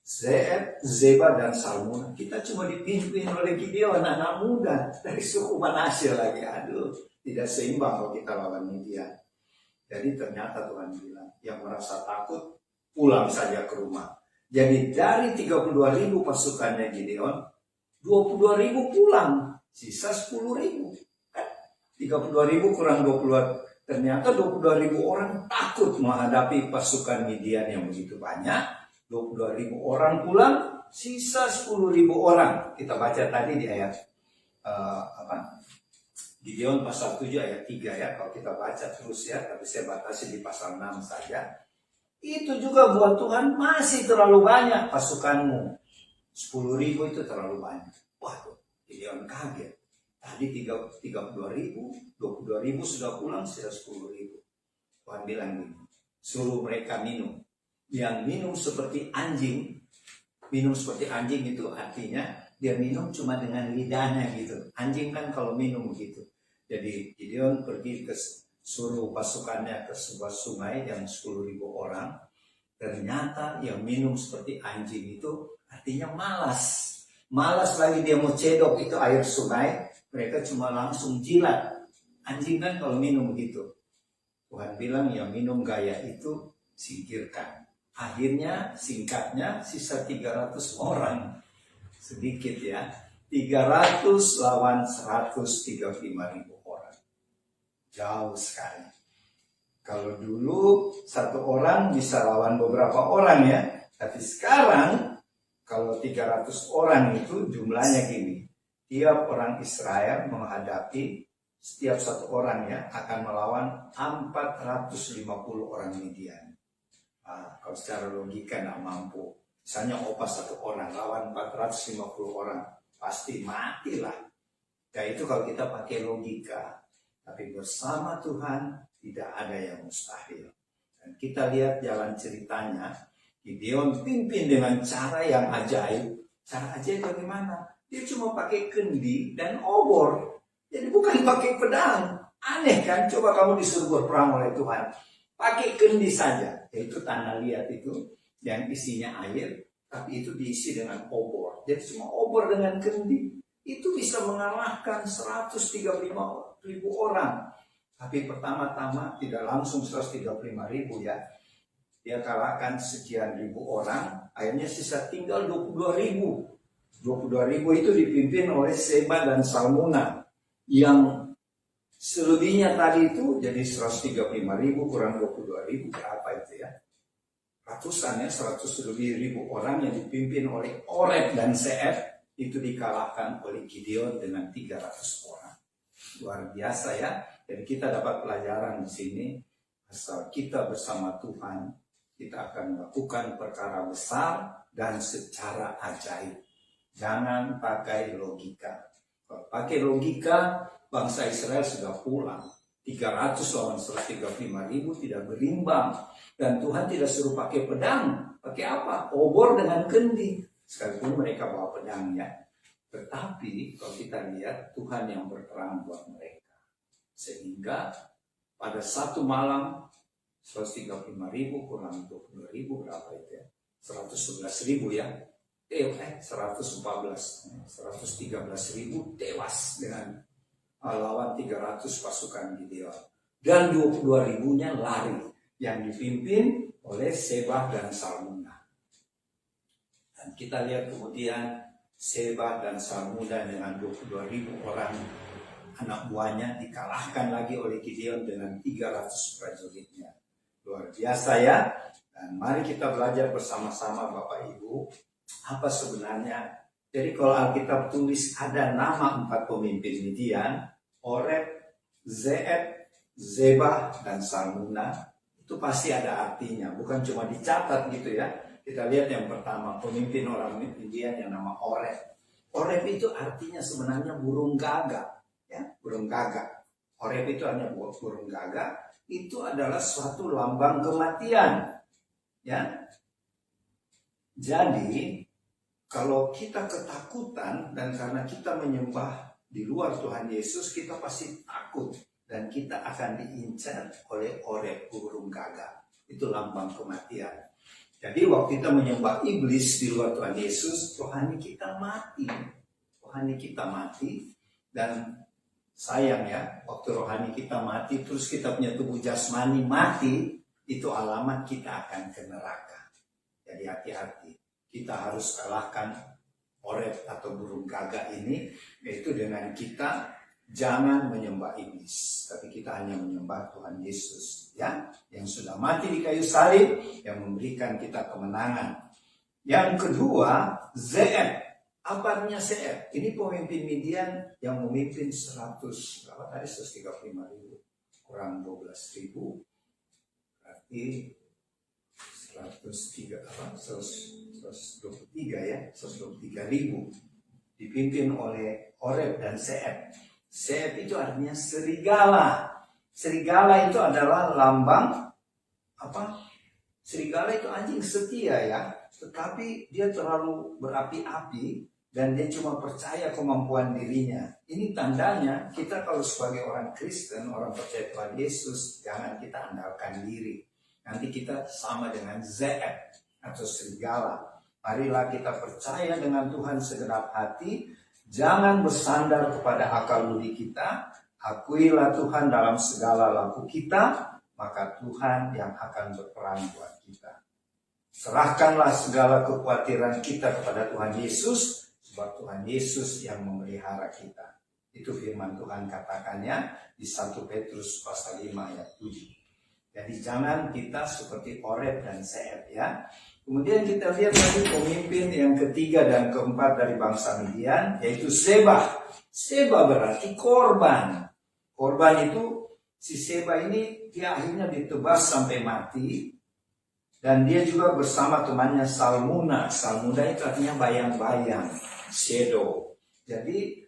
Zeeb, Zebah, dan Salmuna. Kita cuma dipimpin oleh Gideon, anak muda dari suku Manasye lagi. Aduh, tidak seimbang kalau kita lawan Midian. Jadi ternyata Tuhan bilang, yang merasa takut pulang saja ke rumah. Jadi dari 32.000 pasukannya Gideon, 22.000 pulang, sisa 10.000. 32.000 kurang 22. Ternyata 22.000 orang takut menghadapi pasukan Midian yang begitu banyak. 22.000 orang pulang, sisa 10.000 orang. Kita baca tadi di ayat Gideon pasal 7 ayat 3, ya. Kalau kita baca terus, ya, tapi saya batasi di pasal 6 saja. Itu juga buat Tuhan masih terlalu banyak pasukanmu. 10.000 itu terlalu banyak. Wah, Gideon kaget. Tadi 32.000, 22.000 sudah pulang, sisa 10.000. Tuhan bilang gini, suruh mereka minum. Yang minum seperti anjing. Minum seperti anjing itu artinya dia minum cuma dengan lidahnya gitu. Anjing kan kalau minum begitu. Jadi Gideon pergi suruh pasukannya ke sebuah sungai yang 10.000 orang. Ternyata yang minum seperti anjing itu artinya malas. Malas lagi dia mau cedok itu air sungai. Mereka cuma langsung jilat. Anjing kan kalau minum begitu. Tuhan bilang yang minum gaya itu singkirkan. Akhirnya singkatnya sisa 300 orang. Sedikit, ya. 300 lawan 135.000 orang. Jauh sekali. Kalau dulu satu orang bisa lawan beberapa orang ya. Tapi sekarang kalau 300 orang itu jumlahnya gini. Tiap orang Israel menghadapi setiap satu orang ya akan melawan 450 orang Midian. Nah, kalau secara logika nggak mampu. Misalnya Opa satu orang lawan 450 orang. Pasti matilah. Ya itu kalau kita pakai logika. Tapi bersama Tuhan tidak ada yang mustahil. Dan kita lihat jalan ceritanya. Gideon pimpin dengan cara yang ajaib. Cara ajaib bagaimana? Dia cuma pakai kendi dan obor. Jadi bukan pakai pedang. Aneh kan? Coba kamu disuruh berperang oleh Tuhan. Pakai kendi saja. Yaitu tanah liat itu yang isinya air. Tapi itu diisi dengan obor. Jadi cuma obor dengan kendi. Itu bisa mengalahkan 135.000 orang. Tapi pertama-tama tidak langsung 135.000 ya. Dia kalahkan sekian ribu orang. Akhirnya sisa tinggal 22.000. 22.000 itu dipimpin oleh Seba dan Salmuna. Yang selebihnya tadi itu jadi 135.000 kurang 22.000 berapa itu ya? Ratusan ya, 100 lebih ribu orang yang dipimpin oleh Oreb dan Seeb itu dikalahkan oleh Gideon dengan 300 orang. Luar biasa ya. Jadi kita dapat pelajaran di sini. Asal kita bersama Tuhan, kita akan melakukan perkara besar dan secara ajaib. Jangan pakai logika. Kalau pakai logika, bangsa Israel sudah pulang. 300 lawan 135.000 tidak berimbang. Dan Tuhan tidak suruh pakai pedang. Pakai apa? Obor dengan kendi. Sekalipun mereka bawa pedang ya. Tetapi kalau kita lihat Tuhan yang berperang buat mereka. Sehingga pada satu malam 135.000 kurang 22.000 berapa itu ya? 111.000 ya. 113.000 tewas dengan lawan 300 pasukan Gideon. Dan 22.000-nya lari yang dipimpin oleh Seba dan Salmuna. Dan kita lihat kemudian Seba dan Salmuna dengan 22.000 orang anak buahnya dikalahkan lagi oleh Gideon dengan 300 prajuritnya. Luar biasa ya. Dan mari kita belajar bersama-sama Bapak Ibu. Apa sebenarnya? Jadi kalau Alkitab tulis ada nama 4 pemimpin Midian, Oreb, Zeeb, Zebah, dan Salmuna, itu pasti ada artinya. Bukan cuma dicatat gitu ya. Kita lihat yang pertama, pemimpin orang Midian yang nama Oreb. Oreb itu artinya sebenarnya burung gagak. Ya, burung gagak. Oreb itu hanya burung gagak. Itu adalah suatu lambang kematian. Ya. Jadi, kalau kita ketakutan dan karena kita menyembah di luar Tuhan Yesus, kita pasti takut. Dan kita akan diincar oleh Oreb, burung gagak. Itu lambang kematian. Jadi waktu kita menyembah iblis di luar Tuhan Yesus, rohani kita mati. Rohani kita mati. Dan sayang ya, waktu rohani kita mati, terus kita punya tubuh jasmani mati, itu alamat kita akan ke neraka. Jadi hati-hati. Kita harus kalahkan Oreb atau burung gagak ini, yaitu dengan kita jangan menyembah iblis, tapi kita hanya menyembah Tuhan Yesus, ya, yang sudah mati di kayu salib, yang memberikan kita kemenangan. Yang kedua, Zeeb. Apa artinya Zeeb? Ini pemimpin Midian yang memimpin 135.000 kurang 12.000, berarti 123 ya, 123.000 dipimpin oleh Oreb dan Zeeb. Zeeb itu artinya serigala. Serigala itu adalah lambang apa? Serigala itu anjing setia ya, tetapi dia terlalu berapi-api dan dia cuma percaya kemampuan dirinya. Ini tandanya kita kalau sebagai orang Kristen, orang percaya Tuhan Yesus, jangan kita andalkan diri. Nanti kita sama dengan Zeeb atau serigala. Marilah kita percaya dengan Tuhan segenap hati. Jangan bersandar kepada akal budi kita. Akuilah Tuhan dalam segala laku kita. Maka Tuhan yang akan berperang buat kita. Serahkanlah segala kekhawatiran kita kepada Tuhan Yesus. Sebab Tuhan Yesus yang memelihara kita. Itu firman Tuhan katakannya di 1 Petrus pasal 5 ayat 7. Jadi jangan kita seperti Oreb dan Zeeb ya. Kemudian kita lihat lagi pemimpin yang ketiga dan keempat dari bangsa Midian, yaitu Seba. Seba berarti korban. Korban itu, si Seba ini dia akhirnya ditebas sampai mati. Dan dia juga bersama temannya Salmuna. Salmuna itu artinya bayang-bayang, shadow. Jadi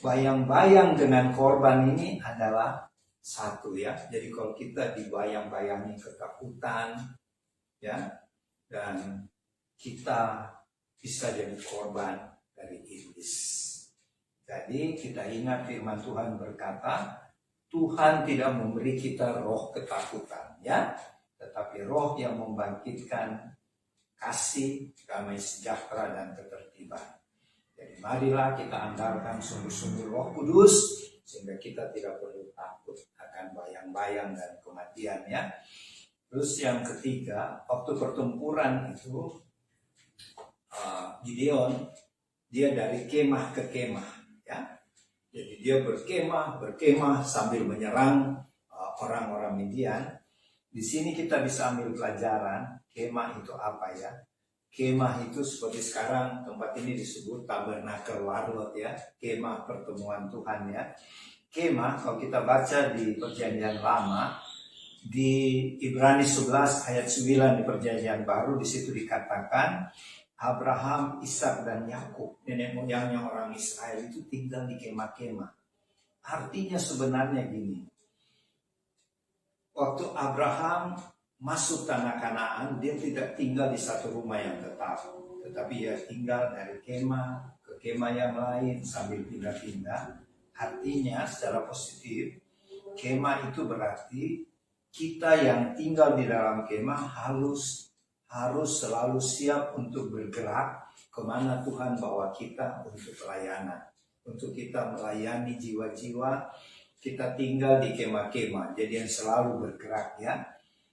bayang-bayang dengan korban ini adalah satu ya. Jadi kalau kita dibayang-bayangi ketakutan ya, dan kita bisa jadi korban dari iblis. Jadi kita ingat firman Tuhan berkata, Tuhan tidak memberi kita roh ketakutan ya, tetapi roh yang membangkitkan kasih, damai sejahtera dan ketertiban. Jadi marilah kita andalkan sungguh-sungguh Roh Kudus sehingga kita tidak perlu takut akan bayang-bayang dan kematian ya. Terus yang ketiga, waktu pertempuran itu Gideon dia dari kemah ke kemah ya. Jadi dia berkemah sambil menyerang orang-orang Midian. Di sini kita bisa ambil pelajaran kemah itu apa ya? Kemah itu seperti sekarang tempat ini disebut Tabernakel Warlot ya, kemah pertemuan Tuhan ya. Kemah kalau kita baca di Perjanjian Lama di Ibrani 11 ayat 9 di Perjanjian Baru, di situ dikatakan Abraham, Ishak dan Yakub, nenek moyangnya orang Israel itu tinggal di kemah-kemah. Artinya sebenarnya gini. Waktu Abraham masuk tanah Kanaan, dia tidak tinggal di satu rumah yang tetap, tetapi dia tinggal dari kemah ke kemah yang lain sambil pindah-pindah. Artinya secara positif, kemah itu berarti kita yang tinggal di dalam kemah harus selalu siap untuk bergerak kemana Tuhan bawa kita untuk pelayanan, untuk kita melayani jiwa-jiwa. Kita tinggal di kemah-kemah, jadi yang selalu bergerak ya.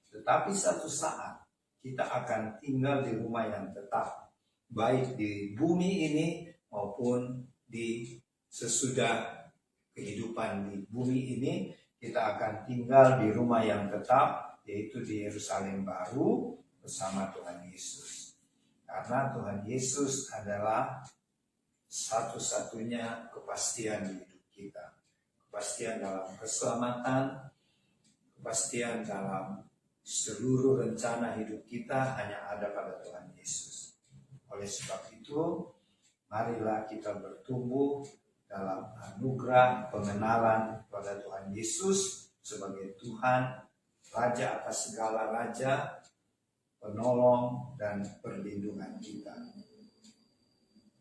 Tetapi satu saat kita akan tinggal di rumah yang tetap, baik di bumi ini maupun di sesudah kehidupan di bumi ini, kita akan tinggal di rumah yang tetap, yaitu di Yerusalem baru bersama Tuhan Yesus. Karena Tuhan Yesus adalah satu-satunya kepastian di hidup kita. Kepastian dalam keselamatan, kepastian dalam seluruh rencana hidup kita hanya ada pada Tuhan Yesus. Oleh sebab itu, marilah kita bertumbuh dalam anugerah pengenalan pada Tuhan Yesus sebagai Tuhan, Raja atas segala raja, penolong dan perlindungan kita.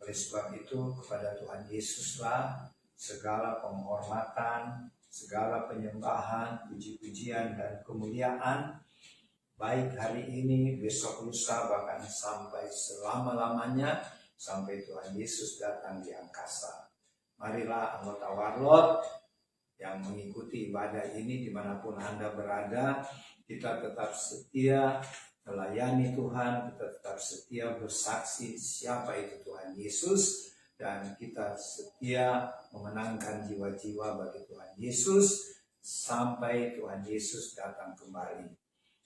Oleh sebab itu, kepada Tuhan Yesuslah segala penghormatan, segala penyembahan, puji-pujian dan kemuliaan, baik hari ini, besok lusa, bahkan sampai selama-lamanya, sampai Tuhan Yesus datang di angkasa. Marilah anggota Warlot yang mengikuti ibadah ini dimanapun Anda berada, kita tetap setia melayani Tuhan, kita tetap setia bersaksi siapa itu Tuhan Yesus, dan kita setia memenangkan jiwa-jiwa bagi Tuhan Yesus sampai Tuhan Yesus datang kembali.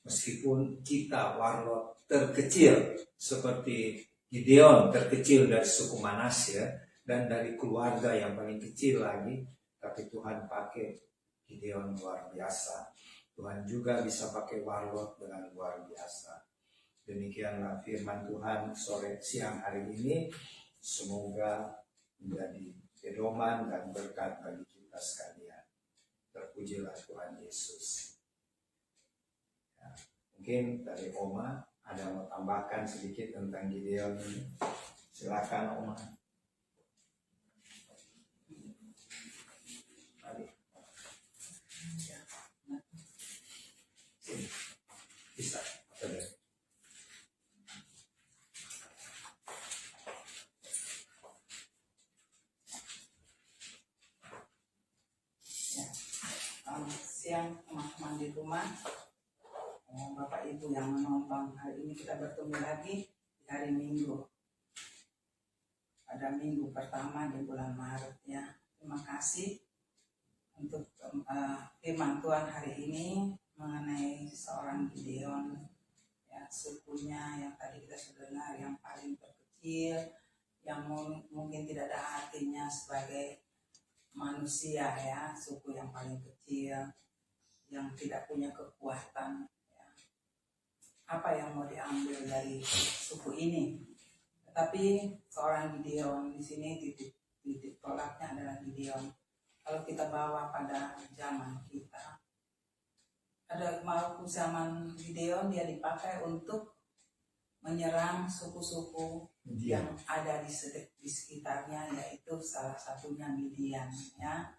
Meskipun kita Warlot terkecil seperti Gideon, terkecil dari suku Manasye dan dari keluarga yang paling kecil lagi, tapi Tuhan pakai Gideon luar biasa. Tuhan juga bisa pakai Warlot dengan luar biasa. Demikianlah firman Tuhan siang hari ini. Semoga menjadi pedoman dan berkat bagi kita sekalian. Terpujilah Tuhan Yesus. Ya, mungkin dari Oma ada mau tambahkan sedikit tentang Gideon ini. Silakan Oma. Bisa. Siang teman-teman di rumah, Bapak Ibu yang menonton, hari ini kita bertemu lagi di hari Minggu. Pada minggu pertama di bulan Maret ya, Terima kasih untuk firman Tuhan hari ini mengenai seorang Gideon, ya, sukunya yang tadi kita sudah dengar, yang paling terkecil, yang mungkin tidak ada hatinya sebagai manusia, ya, suku yang paling kecil, yang tidak punya kekuatan, ya. Apa yang mau diambil dari suku ini? Tetapi seorang Gideon di sini titik tolaknya adalah Gideon. Kalau kita bawa pada zaman kita, ada waktu zaman Gideon dia dipakai untuk menyerang suku-suku yang ada di sekitarnya, yaitu salah satunya Midian, ya.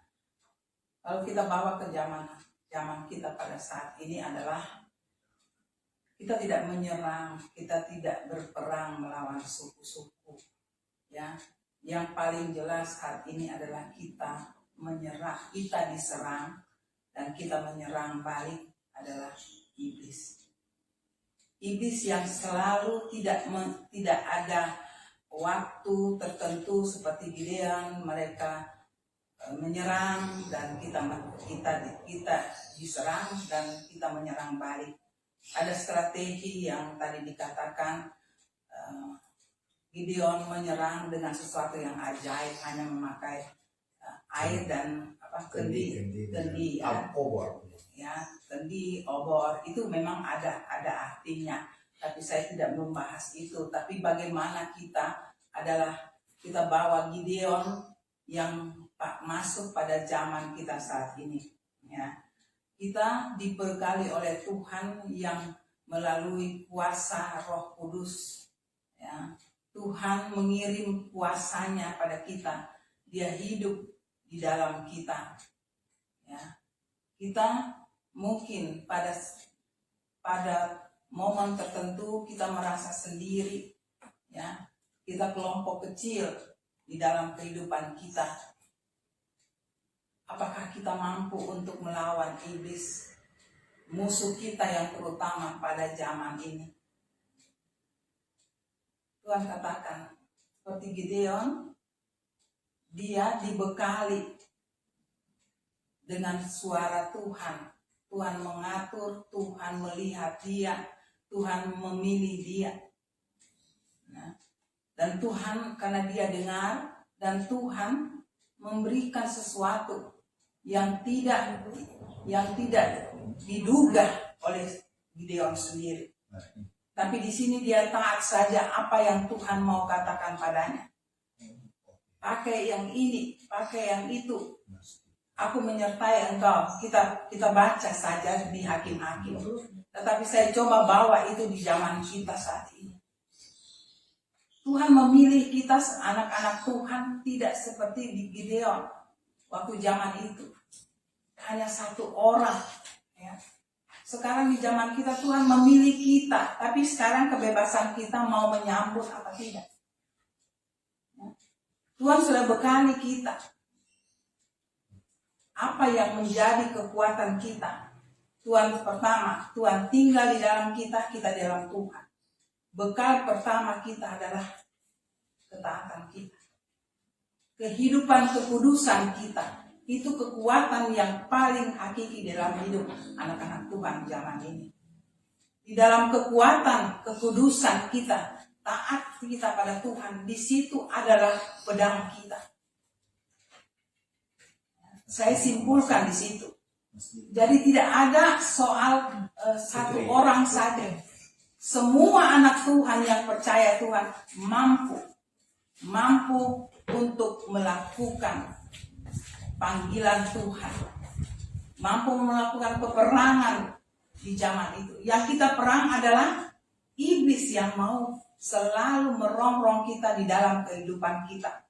Kalau kita bawa ke zaman kita pada saat ini adalah kita tidak menyerang, kita tidak berperang melawan suku-suku, ya. Yang paling jelas saat ini adalah kita menyerang, kita diserang dan kita menyerang balik adalah iblis. Iblis yang selalu tidak ada waktu tertentu seperti Gideon, mereka menyerang dan kita diserang dan kita menyerang balik. Ada strategi yang tadi dikatakan Gideon menyerang dengan sesuatu yang ajaib, hanya memakai air dan kendi, ya, kendi, obor, itu memang ada artinya. Tapi saya tidak membahas itu. Tapi bagaimana kita bawa Gideon yang masuk pada zaman kita saat ini, ya. Kita diberkati oleh Tuhan yang melalui kuasa Roh Kudus, ya. Tuhan mengirim kuasanya pada kita. Dia hidup di dalam kita, ya. Kita mungkin pada momen tertentu kita merasa sendiri, ya. Kita kelompok kecil di dalam kehidupan kita. Apakah kita mampu untuk melawan iblis, musuh kita yang terutama pada zaman ini? Tuhan katakan, seperti Gideon, dia dibekali dengan suara Tuhan. Tuhan mengatur, Tuhan melihat dia, Tuhan memilih dia. Nah, dan Tuhan, karena dia dengar, dan Tuhan memberikan sesuatu yang tidak diduga oleh Gideon sendiri. Tapi di sini dia taat saja apa yang Tuhan mau katakan padanya. Pakai yang ini, pakai yang itu. Aku menyertai engkau. Kita baca saja di Hakim-Hakim. Tetapi saya coba bawa itu di zaman kita saat ini. Tuhan memilih kita anak-anak Tuhan tidak seperti di Gideon waktu zaman itu. Hanya satu orang, ya. Sekarang di zaman kita Tuhan memilih kita, tapi sekarang kebebasan kita mau menyambut apa tidak. Ya. Tuhan sudah bekali kita. Apa yang menjadi kekuatan kita? Tuhan pertama, Tuhan tinggal di dalam kita, kita di dalam Tuhan. Bekal pertama kita adalah ketaatan kita. Kehidupan kekudusan kita. Itu kekuatan yang paling hakiki dalam hidup anak-anak Tuhan zaman ini. Di dalam kekuatan kekudusan kita, taat kita pada Tuhan, di situ adalah pedang kita. Saya simpulkan di situ. Jadi tidak ada soal satu orang saja. Semua anak Tuhan yang percaya Tuhan mampu untuk melakukan panggilan Tuhan, mampu melakukan peperangan di zaman itu. Yang kita perang adalah iblis yang mau selalu merongrong kita di dalam kehidupan kita.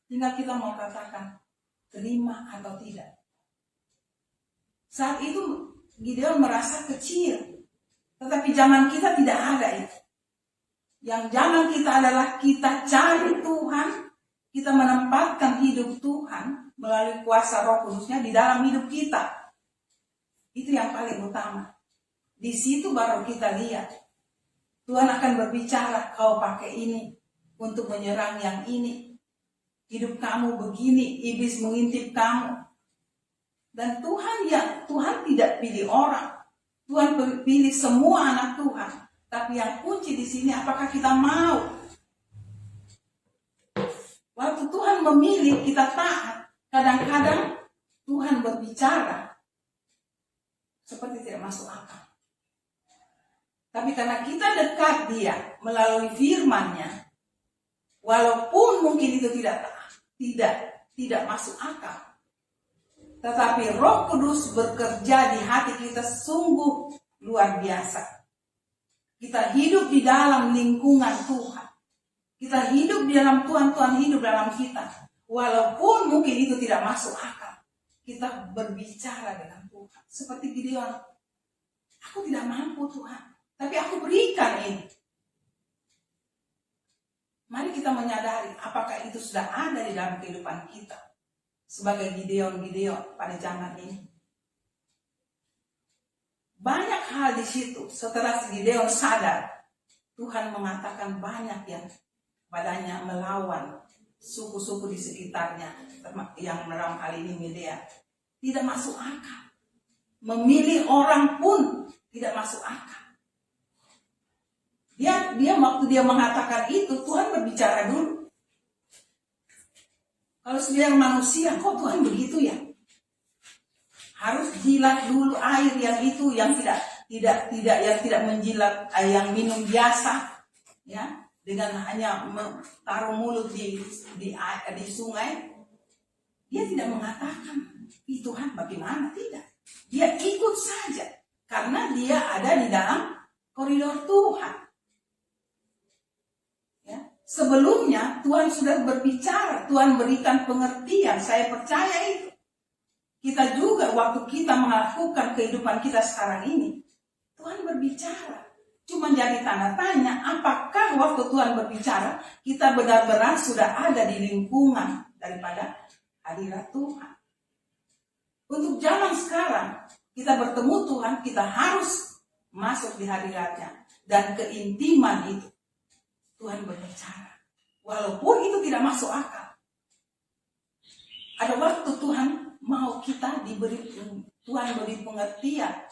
Tinggal kita mau katakan terima atau tidak. Saat itu Gideon merasa kecil, tetapi zaman kita tidak ada itu. Yang zaman kita adalah kita cari Tuhan, kita menempatkan hidup Tuhan melalui kuasa Roh Kudusnya di dalam hidup kita. Itu yang paling utama. Di situ baru kita lihat. Tuhan akan berbicara, kau pakai ini untuk menyerang yang ini. hidup kamu begini, iblis mengintip kamu. Dan Tuhan tidak pilih orang. Tuhan pilih semua anak Tuhan. Tapi yang kunci di sini apakah kita mau? Waktu Tuhan memilih kita taat, kadang-kadang Tuhan berbicara seperti tidak masuk akal. Tapi karena kita dekat Dia melalui firman-Nya, walaupun mungkin itu tidak masuk akal, tetapi Roh Kudus bekerja di hati kita sungguh luar biasa. Kita hidup di dalam lingkungan Tuhan. Kita hidup di dalam Tuhan, Tuhan hidup dalam kita. Walaupun mungkin itu tidak masuk akal, kita berbicara dengan Tuhan. Seperti Gideon, aku tidak mampu Tuhan, tapi aku berikan ini. Mari kita menyadari apakah itu sudah ada di dalam kehidupan kita. Sebagai Gideon pada zaman ini. Banyak hal di situ. Setelah Gideon sadar, Tuhan mengatakan banyak yang padanya melawan suku-suku di sekitarnya, yang dalam hal ini Midea. Tidak masuk akal. Memilih orang pun tidak masuk akal. Dia waktu dia mengatakan itu, Tuhan berbicara dulu. Kalau sebagai manusia, kok Tuhan begitu ya? Harus jilat dulu air yang itu, yang tidak menjilat yang minum biasa, ya, dengan hanya taruh mulut di sungai. Dia tidak mengatakan, Tuhan bagaimana? Tidak. Dia ikut saja, karena dia ada di dalam koridor Tuhan. Sebelumnya Tuhan sudah berbicara, Tuhan berikan pengertian, saya percaya itu. Kita juga waktu kita melakukan kehidupan kita sekarang ini, Tuhan berbicara. Cuma jadi tanda tanya, apakah waktu Tuhan berbicara, kita benar-benar sudah ada di lingkungan daripada hadirat Tuhan. Untuk zaman sekarang, kita bertemu Tuhan, kita harus masuk di hadiratnya. Dan keintiman itu, Tuhan berbicara. Walaupun itu tidak masuk akal. Ada waktu Tuhan mau kita Tuhan beri pengertian.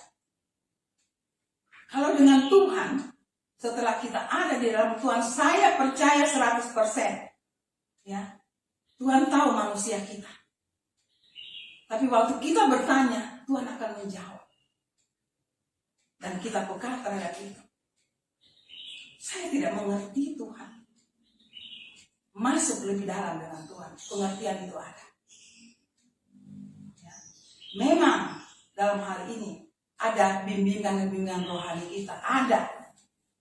Kalau dengan Tuhan, setelah kita ada di dalam Tuhan, saya percaya 100%. Ya, Tuhan tahu manusia kita. Tapi waktu kita bertanya, Tuhan akan menjawab. Dan kita peka terhadap itu. Saya tidak mengerti Tuhan. Masuk lebih dalam dengan Tuhan. Pengertian itu ada. Ya. Memang dalam hal ini ada bimbingan-bimbingan rohani kita. Ada.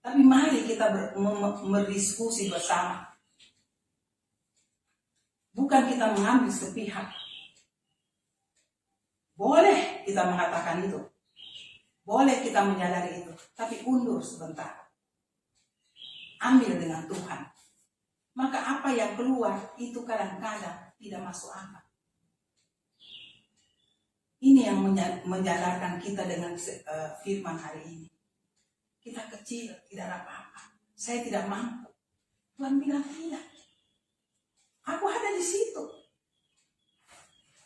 Tapi mari kita berdiskusi bersama. Bukan kita mengambil sepihak. Boleh kita mengatakan itu. Boleh kita menyadari itu. Tapi undur sebentar. Ambil dengan Tuhan. Maka apa yang keluar itu kadang-kadang tidak masuk akal. Ini yang menyadarkan kita dengan firman hari ini. Kita kecil, tidak ada apa-apa. Saya tidak mampu. Tuhan bilang tidak. Aku ada di situ.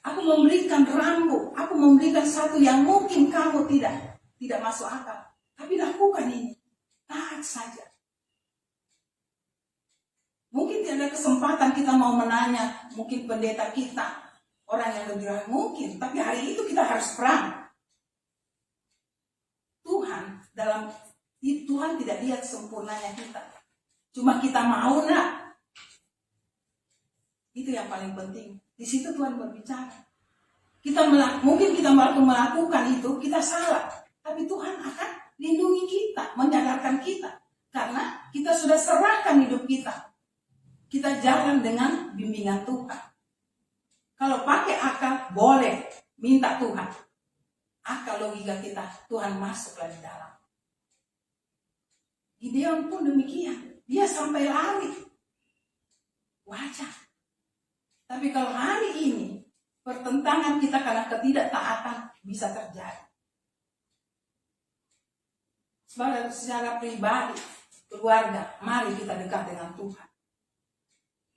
Aku memberikan rambu. Aku memberikan satu yang mungkin kamu tidak masuk akal. Tapi lakukan ini. Taat saja. Mungkin tidak ada kesempatan kita mau menanya, mungkin pendeta kita, orang yang lebih ramai mungkin, tapi hari itu kita harus perang. Tuhan tidak lihat sempurnanya kita. Cuma kita mau enggak? Itu yang paling penting. Di situ Tuhan berbicara. Mungkin kita melakukan itu, kita salah. Tapi Tuhan akan lindungi kita, menyadarkan kita. Karena kita sudah serahkan hidup kita. Kita jalan dengan bimbingan Tuhan. Kalau pakai akal, boleh minta Tuhan. Akal logika kita, Tuhan masuklah di dalam. Gideon pun demikian. Dia sampai lari. Wajar. Tapi kalau hari ini, pertentangan kita karena ketidaktaatan bisa terjadi. Secara pribadi, keluarga, mari kita dekat dengan Tuhan.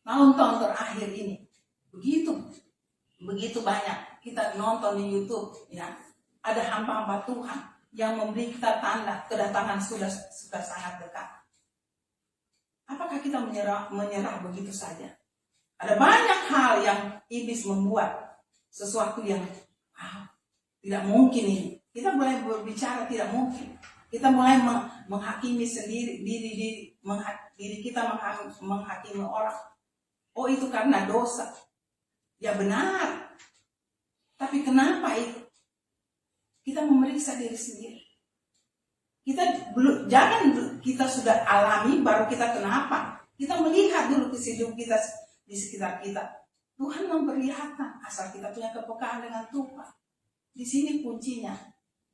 Tahun-tahun terakhir ini, begitu banyak kita nonton di YouTube ya, ada hamba-hamba Tuhan yang memberi kita tanda kedatangan sudah sangat dekat. Apakah kita menyerah begitu saja? Ada banyak hal yang iblis membuat sesuatu yang tidak mungkin ini. Kita mulai berbicara tidak mungkin. Kita mulai menghakimi sendiri diri kita, menghakimi orang. Oh, itu karena dosa. Ya benar. Tapi kenapa itu? Kita memeriksa diri sendiri. Jangan kita sudah alami baru kita kenapa. Kita melihat dulu hidup kita di sekitar kita. Tuhan memperlihatkan asal kita punya kepekaan dengan Tuhan. Di sini kuncinya.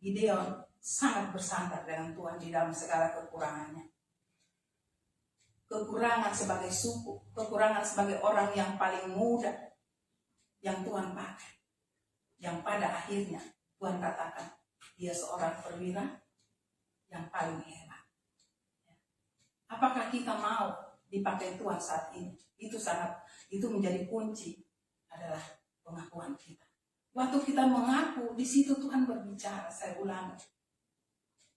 Gideon sangat bersandar dengan Tuhan di dalam segala kekurangannya. Kekurangan sebagai suku, kekurangan sebagai orang yang paling muda yang Tuhan pakai. Yang pada akhirnya Tuhan katakan dia seorang perwira yang paling hebat. Apakah kita mau dipakai Tuhan saat ini? Itu menjadi kunci adalah pengakuan kita. Waktu kita mengaku, di situ Tuhan berbicara. Saya ulangi,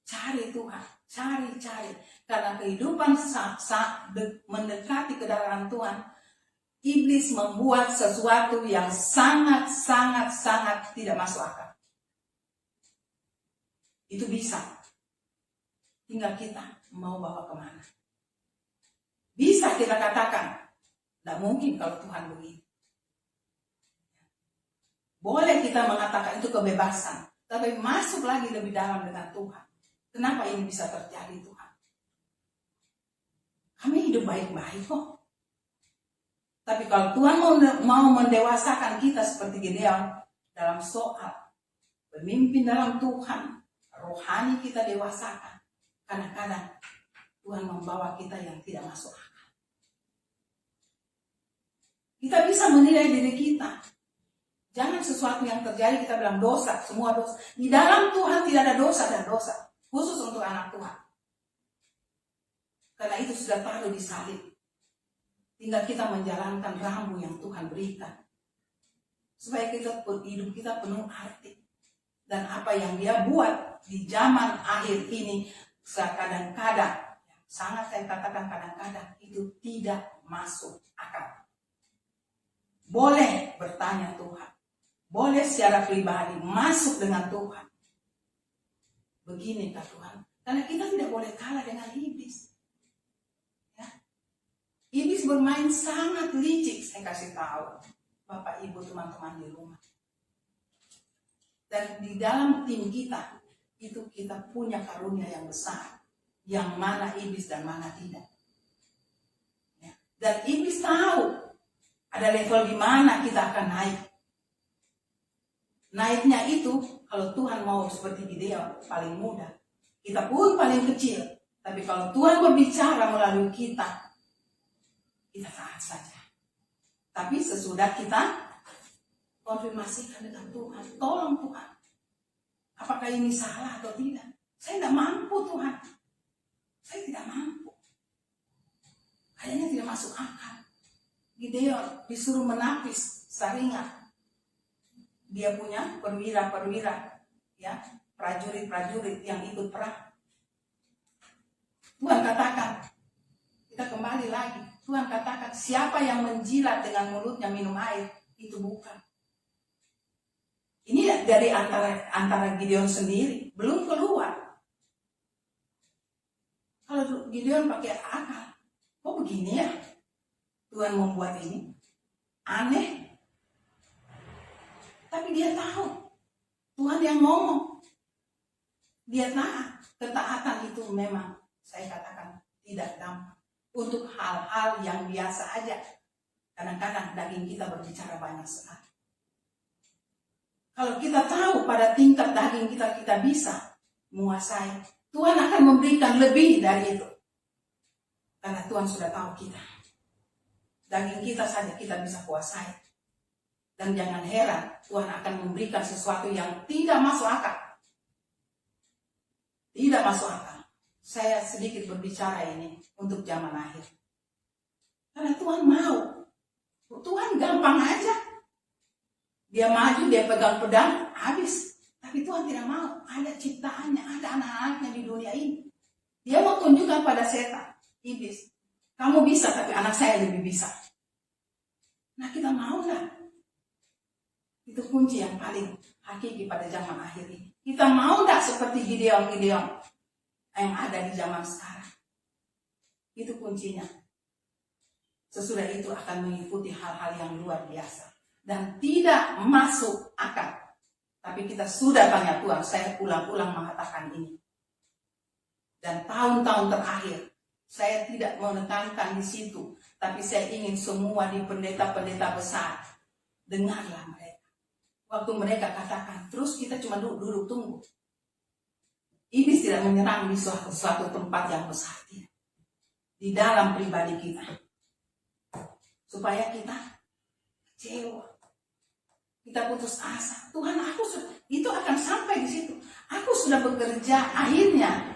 cari Tuhan, cari. Karena kehidupan saat mendekati kedatangan Tuhan, iblis membuat sesuatu yang sangat tidak masuk akal. Itu bisa. Tinggal kita mau bawa kemana. Bisa kita katakan, tidak mungkin kalau Tuhan begini. Boleh kita mengatakan itu kebebasan, tapi masuk lagi lebih dalam dengan Tuhan. Kenapa ini bisa terjadi Tuhan? Kami hidup baik-baik kok. Tapi kalau Tuhan mau mendewasakan kita seperti Gideon dalam soal pemimpin dalam Tuhan, rohani kita dewasakan. Kadang-kadang Tuhan membawa kita yang tidak masuk akal. Kita bisa menilai diri kita. Jangan sesuatu yang terjadi kita bilang dosa, semua dosa. Di dalam Tuhan tidak ada dosa dan dosa. Khusus untuk anak Tuhan. Karena itu sudah taruh di salib. Tinggal kita menjalankan rambu yang Tuhan berikan. Supaya hidup kita penuh arti. Dan apa yang dia buat di zaman akhir ini, kadang-kadang, sangat saya katakan kadang-kadang, itu tidak masuk akal. Boleh bertanya Tuhan. Boleh secara pribadi masuk dengan Tuhan. Beginikah Tuhan? Karena kita tidak boleh kalah dengan iblis. Ya. Iblis bermain sangat licik, saya kasih tahu. Bapak, Ibu, teman-teman di rumah. Dan di dalam tim kita, itu kita punya karunia yang besar. Yang mana iblis dan mana tidak. Ya. Dan iblis tahu ada level di mana kita akan naik. Naiknya itu, kalau Tuhan mau seperti Gideon, paling mudah. Kita pun paling kecil. Tapi kalau Tuhan berbicara melalui kita taat saja. Tapi sesudah kita konfirmasikan dengan Tuhan, tolong Tuhan, apakah ini salah atau tidak? Saya tidak mampu Tuhan. Saya tidak mampu. Kayaknya tidak masuk akal. Gideon disuruh menapis saringan. Dia punya perwira-perwira, ya, prajurit-prajurit yang ikut perang. Tuhan katakan, kita kembali lagi. Tuhan katakan, siapa yang menjilat dengan mulutnya minum air, itu bukan. Ini dari antara Gideon sendiri, belum keluar. Kalau Gideon pakai akal, kok begini ya? Tuhan membuat ini aneh. Tapi dia tahu Tuhan yang ngomong. Dia taat. Ketaatan itu memang saya katakan tidak gampang. Untuk hal-hal yang biasa aja. Kadang-kadang daging kita berbicara banyak sekali. Kalau kita tahu pada tingkat daging kita bisa menguasai, Tuhan akan memberikan lebih dari itu. Karena Tuhan sudah tahu kita. Daging kita saja kita bisa kuasai. Dan jangan heran, Tuhan akan memberikan sesuatu yang tidak masuk akal. Tidak masuk akal. Saya sedikit berbicara ini untuk zaman akhir. Karena Tuhan mau Tuhan gampang aja. Dia maju, dia pegang pedang, habis. Tapi Tuhan tidak mau. Ada ciptaannya, ada anak-anaknya di dunia ini. Dia mau tunjukkan pada setan, iblis. Kamu bisa, tapi anak saya lebih bisa. Nah, kita mau nggak? Itu kunci yang paling hakiki pada zaman akhir ini. Kita mau nggak seperti Gideon yang ada di zaman sekarang? Itu kuncinya. Sesudah itu akan mengikuti hal-hal yang luar biasa. Dan tidak masuk akal. Tapi kita sudah tanya Tuhan, saya ulang-ulang mengatakan ini. Dan tahun-tahun terakhir, saya tidak menekankan di situ. Tapi saya ingin semua di pendeta-pendeta besar, dengarlah mereka. Waktu mereka katakan, terus kita cuma duduk tunggu. Iblis tidak menyerang di suatu tempat yang besar. Di dalam pribadi kita. Supaya kita kecewa. Kita putus asa. Tuhan, itu akan sampai di situ. Aku sudah bekerja. Akhirnya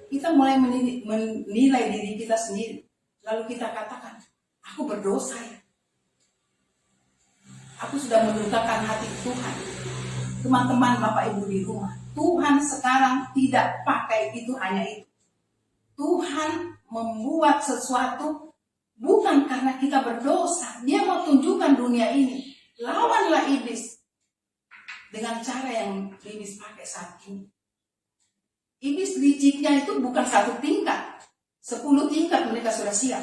kita mulai menilai diri kita sendiri. Lalu kita katakan, aku berdosa ya. Aku sudah mendukakan hati Tuhan. Teman-teman, Bapak Ibu di rumah, Tuhan sekarang tidak pakai itu hanya itu. Tuhan membuat sesuatu bukan karena kita berdosa. Dia mau tunjukkan dunia ini. Lawanlah iblis dengan cara yang iblis pakai saat ini. Iblis liciknya itu bukan 1 tingkat, 10 tingkat mereka sudah siap.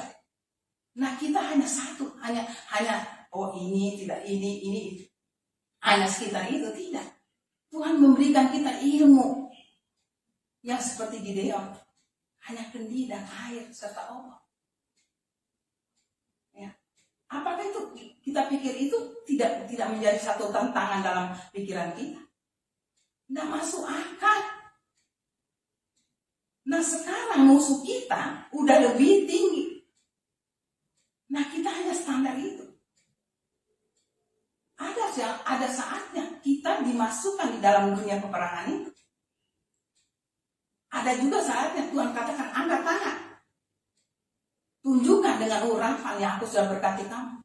Nah, kita hanya 1, hanya oh ini tidak ini hanya sekitar itu, tidak. Tuhan memberikan kita ilmu yang seperti Gideon, hanya kendi dan air serta obat. Ya. Apakah itu kita pikir itu tidak menjadi satu tantangan dalam pikiran kita? Tidak masuk akal. Nah, sekarang musuh kita udah lebih tinggi. Nah, kita hanya standar itu. Ada saatnya kita dimasukkan di dalam dunia peperangan itu. Ada juga saatnya Tuhan katakan, angkat tangan. Tunjukkan dengan urapan yang aku sudah berkati kamu.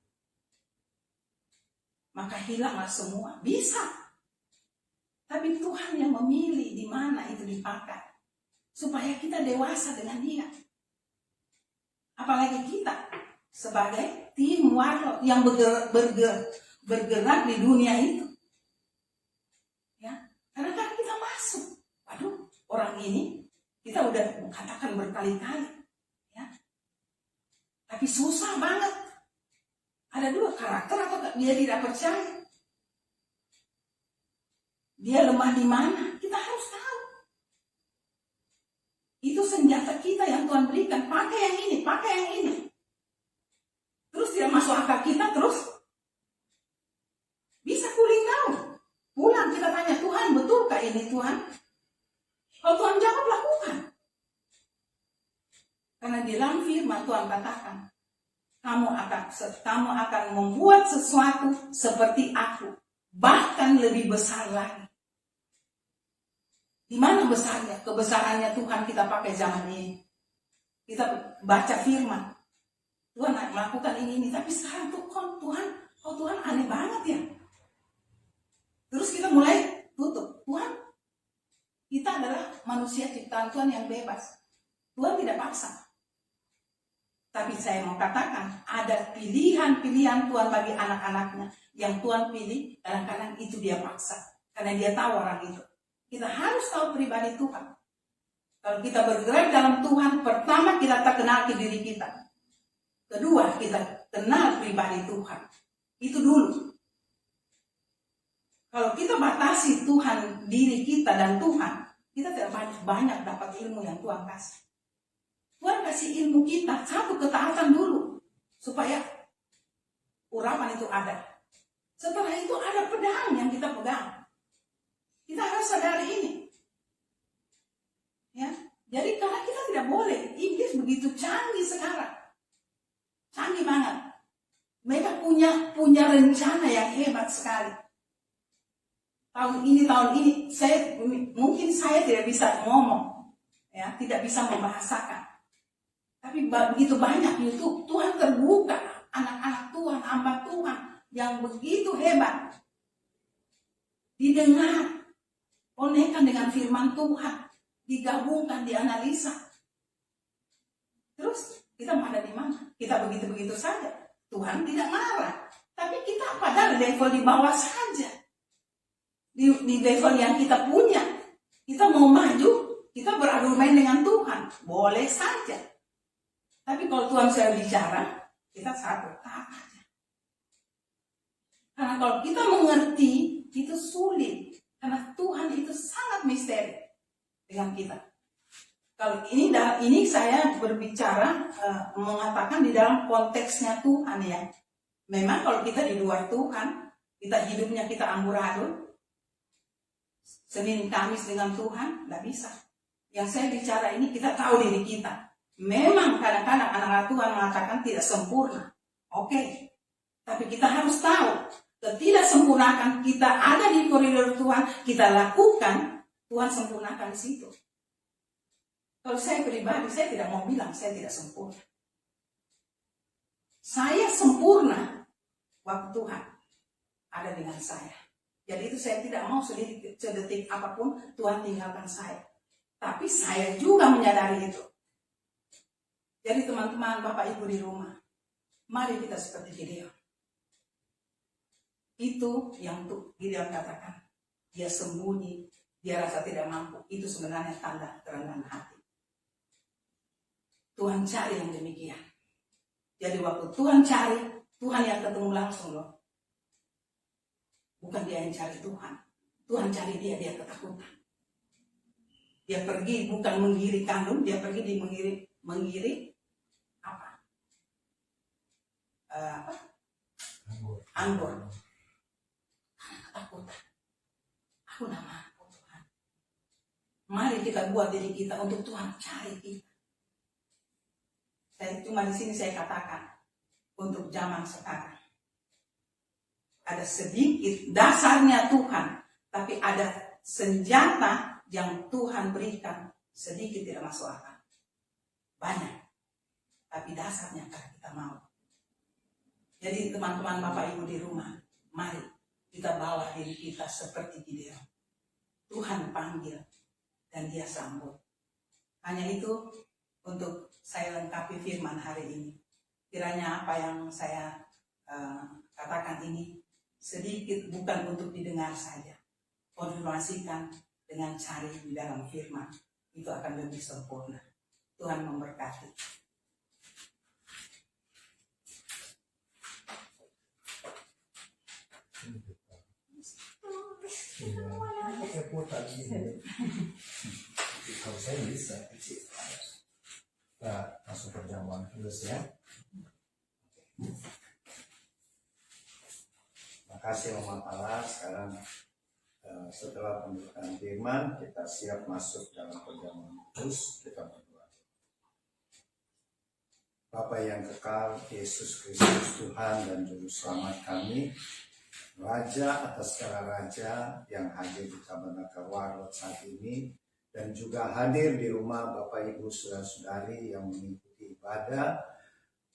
Maka hilanglah semua. Bisa. Tapi Tuhan yang memilih di mana itu dipakai. Supaya kita dewasa dengan dia. Apalagi kita sebagai tim warlord yang bergerak di dunia itu. Ya, karena kan kita masuk. Waduh, orang ini kita udah katakan berkali-kali. Ya. Tapi susah banget. Ada 2 karakter atau dia tidak percaya. Dia lemah di mana? Kita harus tahu. Itu senjata kita yang Tuhan berikan. Pakai yang ini, pakai yang ini. Terus tidak masuk akal kita, terus bisa cooling down. Pulang kita tanya, Tuhan betulkah ini Tuhan? Kalau Tuhan jawab, lakukan. Karena di dalam firman Tuhan katakan, kamu akan membuat sesuatu seperti aku, bahkan lebih besar lagi. Di mana besarnya? Kebesarannya Tuhan kita pakai zaman ini. Kita baca firman, Tuhan melakukan ini, tapi sekarang Tuhan aneh banget ya. Terus kita mulai tutup. Tuhan, kita adalah manusia ciptaan Tuhan yang bebas. Tuhan tidak paksa. Tapi saya mau katakan, ada pilihan-pilihan Tuhan bagi anak-anaknya. Yang Tuhan pilih, kadang-kadang itu dia paksa. Karena dia tahu orang itu. Kita harus tahu pribadi Tuhan. Kalau kita bergerak dalam Tuhan, pertama kita tak kenal ke diri kita. Kedua, kita kenal pribadi Tuhan. Itu dulu. Kalau kita batasi Tuhan, diri kita dan Tuhan, kita tidak banyak dapat ilmu yang Tuhan kasih. Tuhan kasih ilmu kita, 1 ketaatan dulu. Supaya urapan itu ada. Setelah itu ada pedang yang kita pegang. Kita harus sadari ini. Ya, jadi karena kita tidak boleh, iblis begitu canggih sekarang. Canggih banget. Mereka punya rencana yang hebat sekali. Tahun ini, mungkin saya tidak bisa ngomong. Ya, tidak bisa membahasakan. Tapi begitu banyak YouTube, Tuhan terbuka. Anak-anak Tuhan, hamba Tuhan yang begitu hebat didengar, konekkan dengan firman Tuhan, digabungkan, dianalisa. Terus kita ada di mana? Kita begitu-begitu saja. Tuhan tidak marah, tapi kita pada level di bawah saja. Di level yang kita punya, kita mau maju, kita berargumen dengan Tuhan, boleh saja. Tapi kalau Tuhan saya bicara, kita satu taat aja. Karena kalau kita mengerti, itu sulit. Karena Tuhan itu sangat misteri dengan kita. Kalau ini saya berbicara mengatakan di dalam konteksnya Tuhan ya. Memang kalau kita di luar Tuhan, kita hidupnya kita amburadul, Senin Kamis dengan Tuhan, tidak bisa. Yang saya bicara ini kita tahu diri kita. Memang kadang-kadang anak-anak Tuhan mengatakan tidak sempurna. Oke. Tapi kita harus tahu, ketidaksempurnaan kita ada di koridor Tuhan, kita lakukan, Tuhan sempurnakan di situ. Kalau saya pribadi, saya tidak mau bilang saya tidak sempurna. Saya sempurna waktu Tuhan ada dengan saya. Jadi itu saya tidak mau sedetik apapun Tuhan tinggalkan saya. Tapi saya juga menyadari itu. Jadi teman-teman, Bapak Ibu di rumah, mari kita seperti Gideon. Itu yang Gideon katakan. Dia sembunyi, dia rasa tidak mampu. Itu sebenarnya tanda kerendahan hati. Tuhan cari yang demikian. Jadi waktu Tuhan cari, Tuhan yang ketemu langsung loh. Bukan dia yang cari Tuhan. Tuhan cari dia ketakutan. Dia pergi bukan menggiri kandung, dia pergi di menggiri apa? Anggur. Ketakutan. Aku tidak mampu Tuhan. Mari kita buat diri kita untuk Tuhan cari kita. Saya cuma di sini saya katakan untuk zaman sekarang. Ada sedikit dasarnya Tuhan, tapi ada senjata yang Tuhan berikan sedikit tidak masuk akal. Banyak, tapi dasarnya karena kita mau. Jadi teman-teman Bapak Ibu di rumah, mari kita bawa diri kita seperti Gideon. Tuhan panggil dan dia sambut. Hanya itu untuk saya lengkapi firman hari ini. Kiranya apa yang saya katakan ini sedikit bukan untuk didengar saja. Konfirmasikan dengan cari di dalam firman. Itu akan lebih sempurna. Tuhan memberkati. Kalau saya bisa, kita masuk perjamuan kudus ya. Terima kasih Om Allah. Sekarang setelah pembukaan firman, kita siap masuk dalam perjamuan kudus. Kita berdoa. Bapa yang kekal, Yesus Kristus Tuhan dan Juru Selamat kami, Raja atas segala raja yang hadir di Tabernakel Warlot saat ini, dan juga hadir di rumah Bapak Ibu Saudara-saudari yang mengikuti ibadah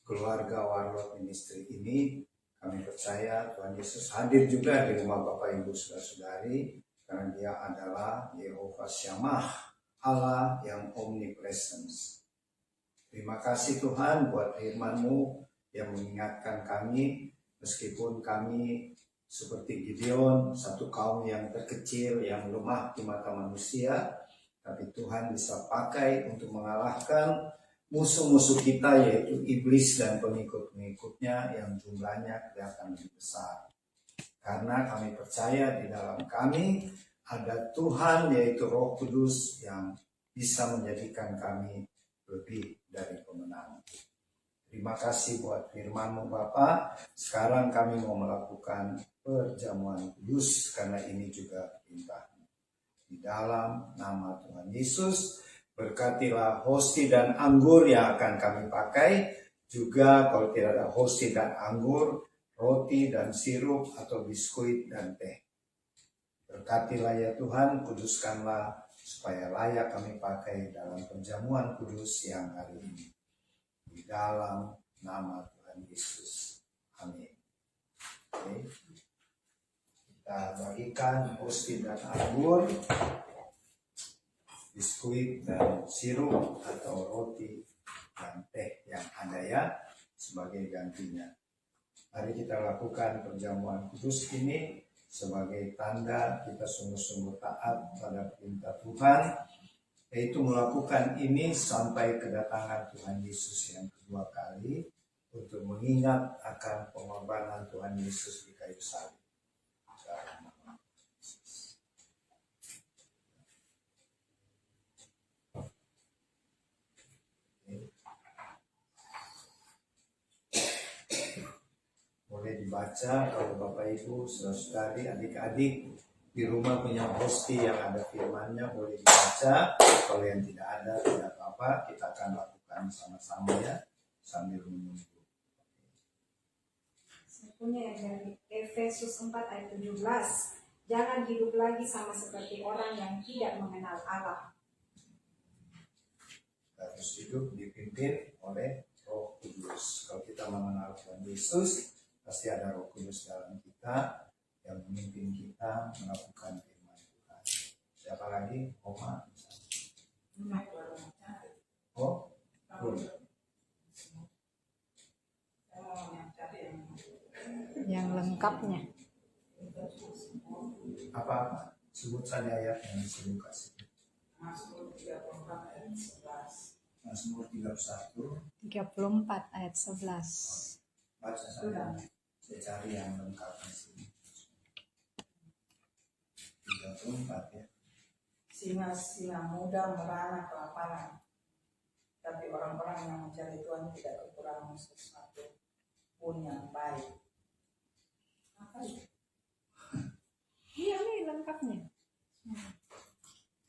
keluarga Warlot Ministry ini. Kami percaya Tuhan Yesus hadir juga di rumah Bapak Ibu Saudara-saudari, karena dia adalah Yehovah Shammah, Allah yang omnipresence. Terima kasih Tuhan buat firman-Mu yang mengingatkan kami, meskipun kami seperti Gideon, satu kaum yang terkecil, yang lemah di mata manusia, tapi Tuhan bisa pakai untuk mengalahkan musuh-musuh kita, yaitu iblis dan pengikut-pengikutnya yang jumlahnya kelihatan lebih besar. Karena kami percaya di dalam kami ada Tuhan, yaitu Roh Kudus yang bisa menjadikan kami lebih dari pemenang. Terima kasih buat firman-Mu Bapa. Sekarang kami mau melakukan perjamuan kudus karena ini juga perintah-Mu. Di dalam nama Tuhan Yesus, berkatilah hosti dan anggur yang akan kami pakai. Juga kalau tidak ada hosti dan anggur, roti dan sirup atau biskuit dan teh. Berkatilah ya Tuhan, kuduskanlah supaya layak kami pakai dalam perjamuan kudus yang hari ini. Di dalam nama Tuhan Yesus. Amin. Oke. Kita bagikan hosti dan anggur, biskuit dan sirup atau roti dan teh yang ada ya sebagai gantinya. Mari kita lakukan perjamuan kudus ini sebagai tanda kita sungguh-sungguh taat pada perintah Tuhan, yaitu melakukan ini sampai kedatangan Tuhan Yesus yang kedua kali untuk mengingat akan pengorbanan Tuhan Yesus di kayu salib. Boleh dibaca kalau Bapak Ibu, saudara-saudari, adik-adik di rumah punya hosti yang ada firman-Nya, boleh dibaca. Kalau yang tidak ada, tidak apa-apa, kita akan lakukan sama-sama ya sambil menunggu. Saya punya yang dari Efesus 4 ayat 17. Jangan hidup lagi sama seperti orang yang tidak mengenal Allah. Kita harus hidup dipimpin oleh Roh Kudus. Kalau kita mengenal Tuhan Yesus, pasti ada Roh Kudus dalam kita yang memimpin kita melakukan firman Tuhan. Siapa lagi? Oma. Oh, boleh. Yang lengkapnya. Apa? Sebut saja ayat yang disebut kasih. Mazmur 34 ayat 11. Mazmur 31. 34 ayat 11. Baca saja. Saya cari yang lengkap di sini. 34 ya. Singa-singa muda merana kelaparan, tapi orang-orang yang mencari Tuhan tidak kekurangan sesuatu pun yang baik. Apa itu? Iya nih lengkapnya.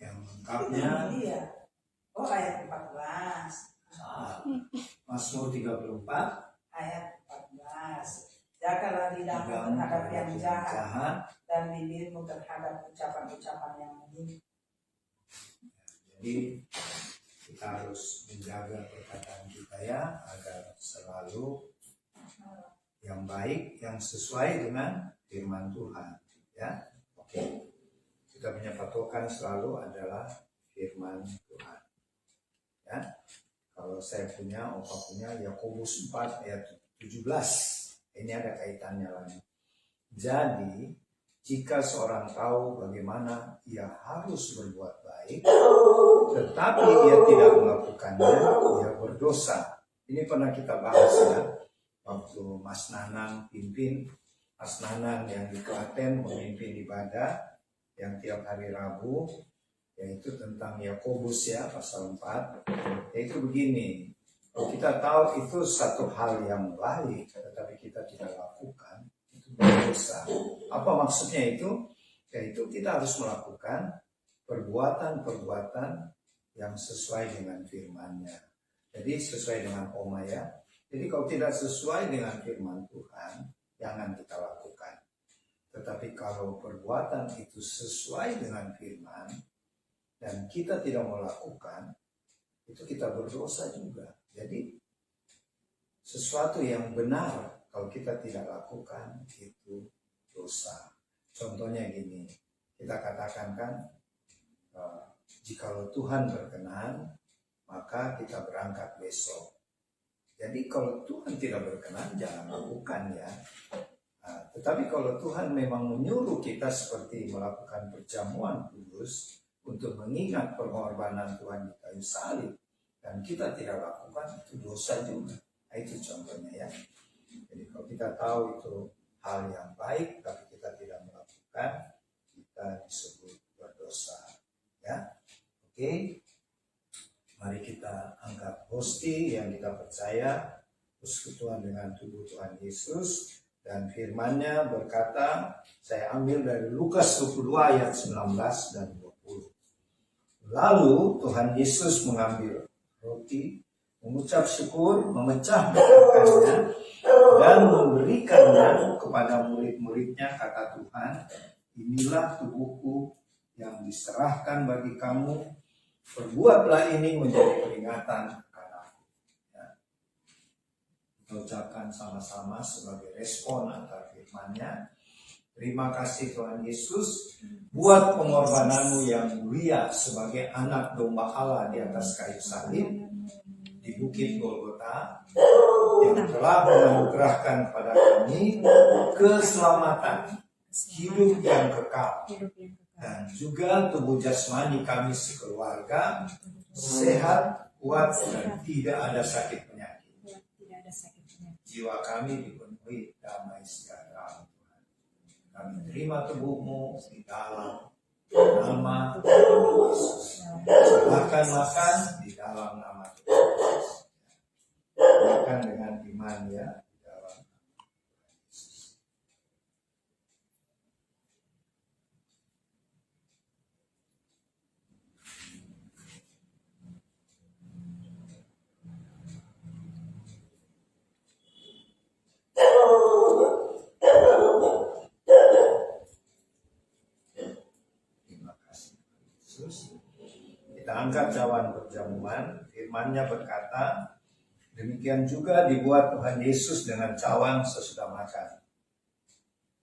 Yang lengkapnya Iya. Oh, ayat 14. Mazmur 34. Ayat 14. Jagalah lidahmu terhadap yang jahat dan bibirmu terhadap ucapan-ucapan yang menghina. Jadi kita harus menjaga perkataan kita ya agar selalu yang baik, yang sesuai dengan firman Tuhan ya. Oke. Kita punya patokan selalu adalah firman Tuhan. Ya. Kalau saya punya, Opa punya Yakobus 4 ayat 17. Ini ada kaitannya lagi. Jadi, jika seorang tahu bagaimana ia harus berbuat baik, tetapi ia tidak melakukannya, ia berdosa. Ini pernah kita bahas ya, waktu Mas Nanang pimpin, Mas Nanang yang di Klaten memimpin ibadah yang tiap hari Rabu, yaitu tentang Yakobus ya, pasal 4, yaitu begini. Kalau kita tahu itu satu hal yang baik, tetapi kita tidak lakukan, itu berdosa. Apa maksudnya itu? Yaitu kita harus melakukan perbuatan-perbuatan yang sesuai dengan firman-Nya. Jadi sesuai dengan Oma ya. Jadi kalau tidak sesuai dengan firman Tuhan, jangan kita lakukan. Tetapi kalau perbuatan itu sesuai dengan firman, dan kita tidak melakukan, itu kita berdosa juga. Jadi sesuatu yang benar kalau kita tidak lakukan itu dosa. Contohnya gini, kita katakan kan, jikalau Tuhan berkenan, maka kita berangkat besok. Jadi kalau Tuhan tidak berkenan, jangan lakukan ya. Tetapi kalau Tuhan memang menyuruh kita seperti melakukan perjamuan kudus untuk mengingat pengorbanan Tuhan di kayu salib, dan kita tidak lakukan, itu dosa juga. Nah, itu contohnya ya. Jadi kalau kita tahu itu hal yang baik, tapi kita tidak melakukan, kita disebut berdosa. Ya, oke. Mari kita anggap hosti yang kita percaya, persekutuan dengan tubuh Tuhan Yesus, dan firman-Nya berkata, saya ambil dari Lukas 22 ayat 19 dan 20. Lalu Tuhan Yesus mengambil roti, mengucap syukur, memecah-mecahkannya, dan memberikannya kepada murid-muridnya, kata Tuhan, inilah tubuhku yang diserahkan bagi kamu, perbuatlah ini menjadi peringatan akan aku. Ya. Kita ucapkan sama-sama sebagai respon atas firman-Nya. Terima kasih Tuhan Yesus buat pengorbananmu yang mulia sebagai anak domba Allah di atas kayu salib di Bukit Golgota, yang telah menganugerahkan kepada kami keselamatan, hidup yang kekal, dan juga tubuh jasmani kami sekeluarga sehat, kuat, dan tidak ada sakit penyakit. Jiwa kami dipenuhi damai sejahtera. Kami terima tubuhmu di dalam nama Tuhan Yesus. Silakan makan di dalam nama Tuhan Yesus. Makan dengan iman ya di dalam nama Tuhan Yesus. Terima kasih Yesus. Kita angkat cawan perjamuan. Firman-Nya berkata, demikian juga dibuat Tuhan Yesus dengan cawan sesudah makan.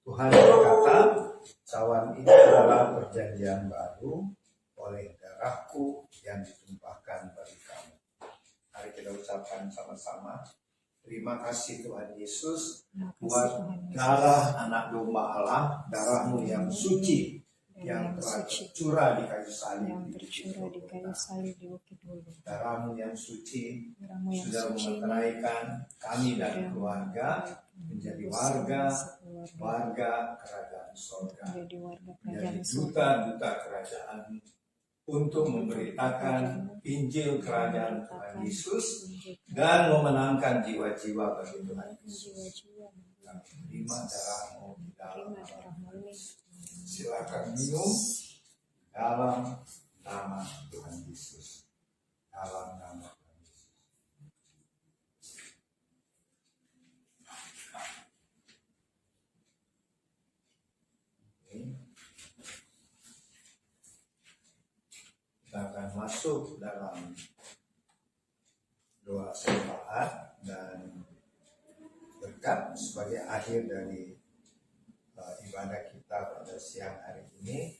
Tuhan berkata, cawan ini adalah perjanjian baru oleh darahku yang ditumpahkan bagi kamu. Mari kita ucapkan sama-sama. Terima kasih Tuhan Yesus buat darah anak domba Allah, darahmu yang suci, yang telah tercurah di kayu salib di Bukit Golgota. Darahmu yang suci sudah memeteraikan kami dan keluarga menjadi warga kerajaan surga, menjadi duta-duta kerajaan untuk memberitakan Injil kerajaan Tuhan Yesus dan memenangkan jiwa-jiwa bagi Tuhan Yesus. Kami terima darahmu di dalam nama. Silakan minum dalam nama Tuhan Yesus. Dalam nama Tuhan Yesus. Kita akan masuk dalam doa syafaat dan berkat sebagai akhir dari ibadah kita pada siang hari ini.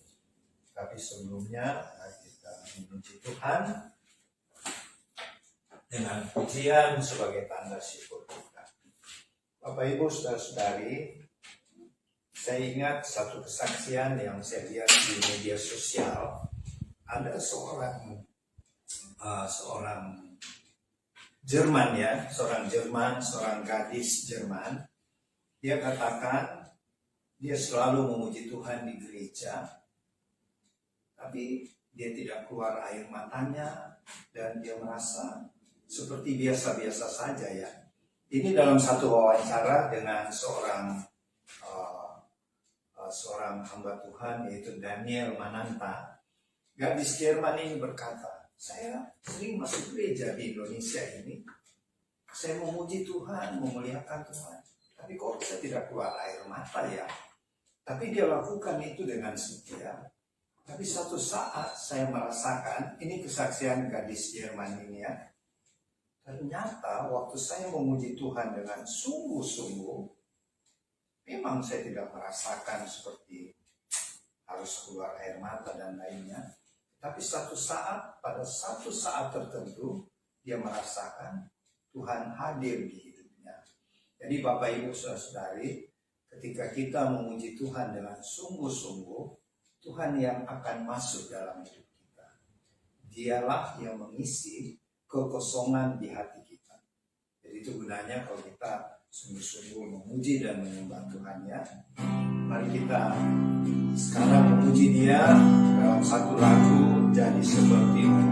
Tapi sebelumnya kita memuji Tuhan dengan pujian sebagai tanda syukur kita. Bapak Ibu Saudara-saudari, saya ingat satu kesaksian yang saya lihat di media sosial. Ada seorang Jerman ya, seorang gadis Jerman. Dia katakan dia selalu memuji Tuhan di gereja, tapi dia tidak keluar air matanya dan dia merasa seperti biasa-biasa saja ya. Ini dalam satu wawancara dengan seorang hamba Tuhan yaitu Daniel Mananta. Gadis Jerman ini berkata, saya sering masuk gereja di Indonesia ini, saya memuji Tuhan, memuliakan Tuhan, tapi kok saya tidak keluar air mata ya. Tapi dia lakukan itu dengan setia. Tapi satu saat saya merasakan, ini kesaksian gadis Jerman ini ya, ternyata waktu saya memuji Tuhan dengan sungguh-sungguh, memang saya tidak merasakan seperti harus keluar air mata dan lainnya. Tapi pada satu saat tertentu, dia merasakan Tuhan hadir di hidupnya. Jadi Bapak Ibu Saudara-saudari, ketika kita memuji Tuhan dengan sungguh-sungguh, Tuhan yang akan masuk dalam hidup kita. Dialah yang mengisi kekosongan di hati kita. Jadi itu gunanya kalau kita sungguh-sungguh memuji dan menyembah Tuhan ya. Mari kita sekarang memuji Dia dalam satu lagu, jadi seperti ini.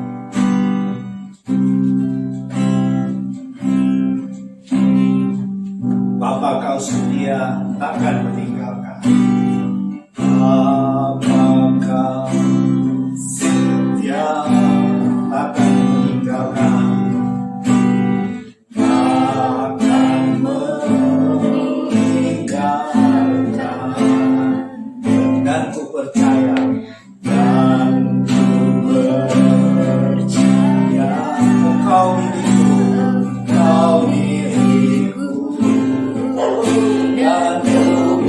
Bapa kau setia takkan meninggalkan. Bapa kau setia takkan meninggalkan. Dan ku percaya Kau milikku dan ku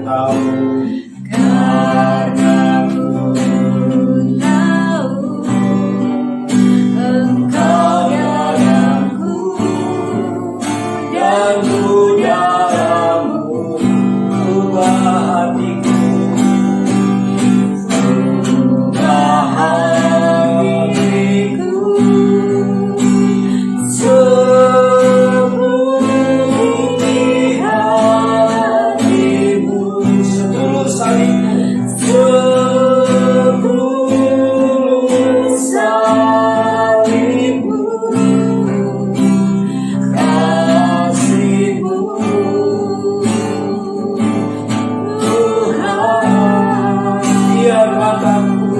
tahu. Karena ku tahu Engkau dalamku Dan ku dalammu, ubah hatiku, ubah hatiku, sepenuhi hatimu, setulus hatimu, setulus hatimu, kasihmu, Tuhan, biar mataku,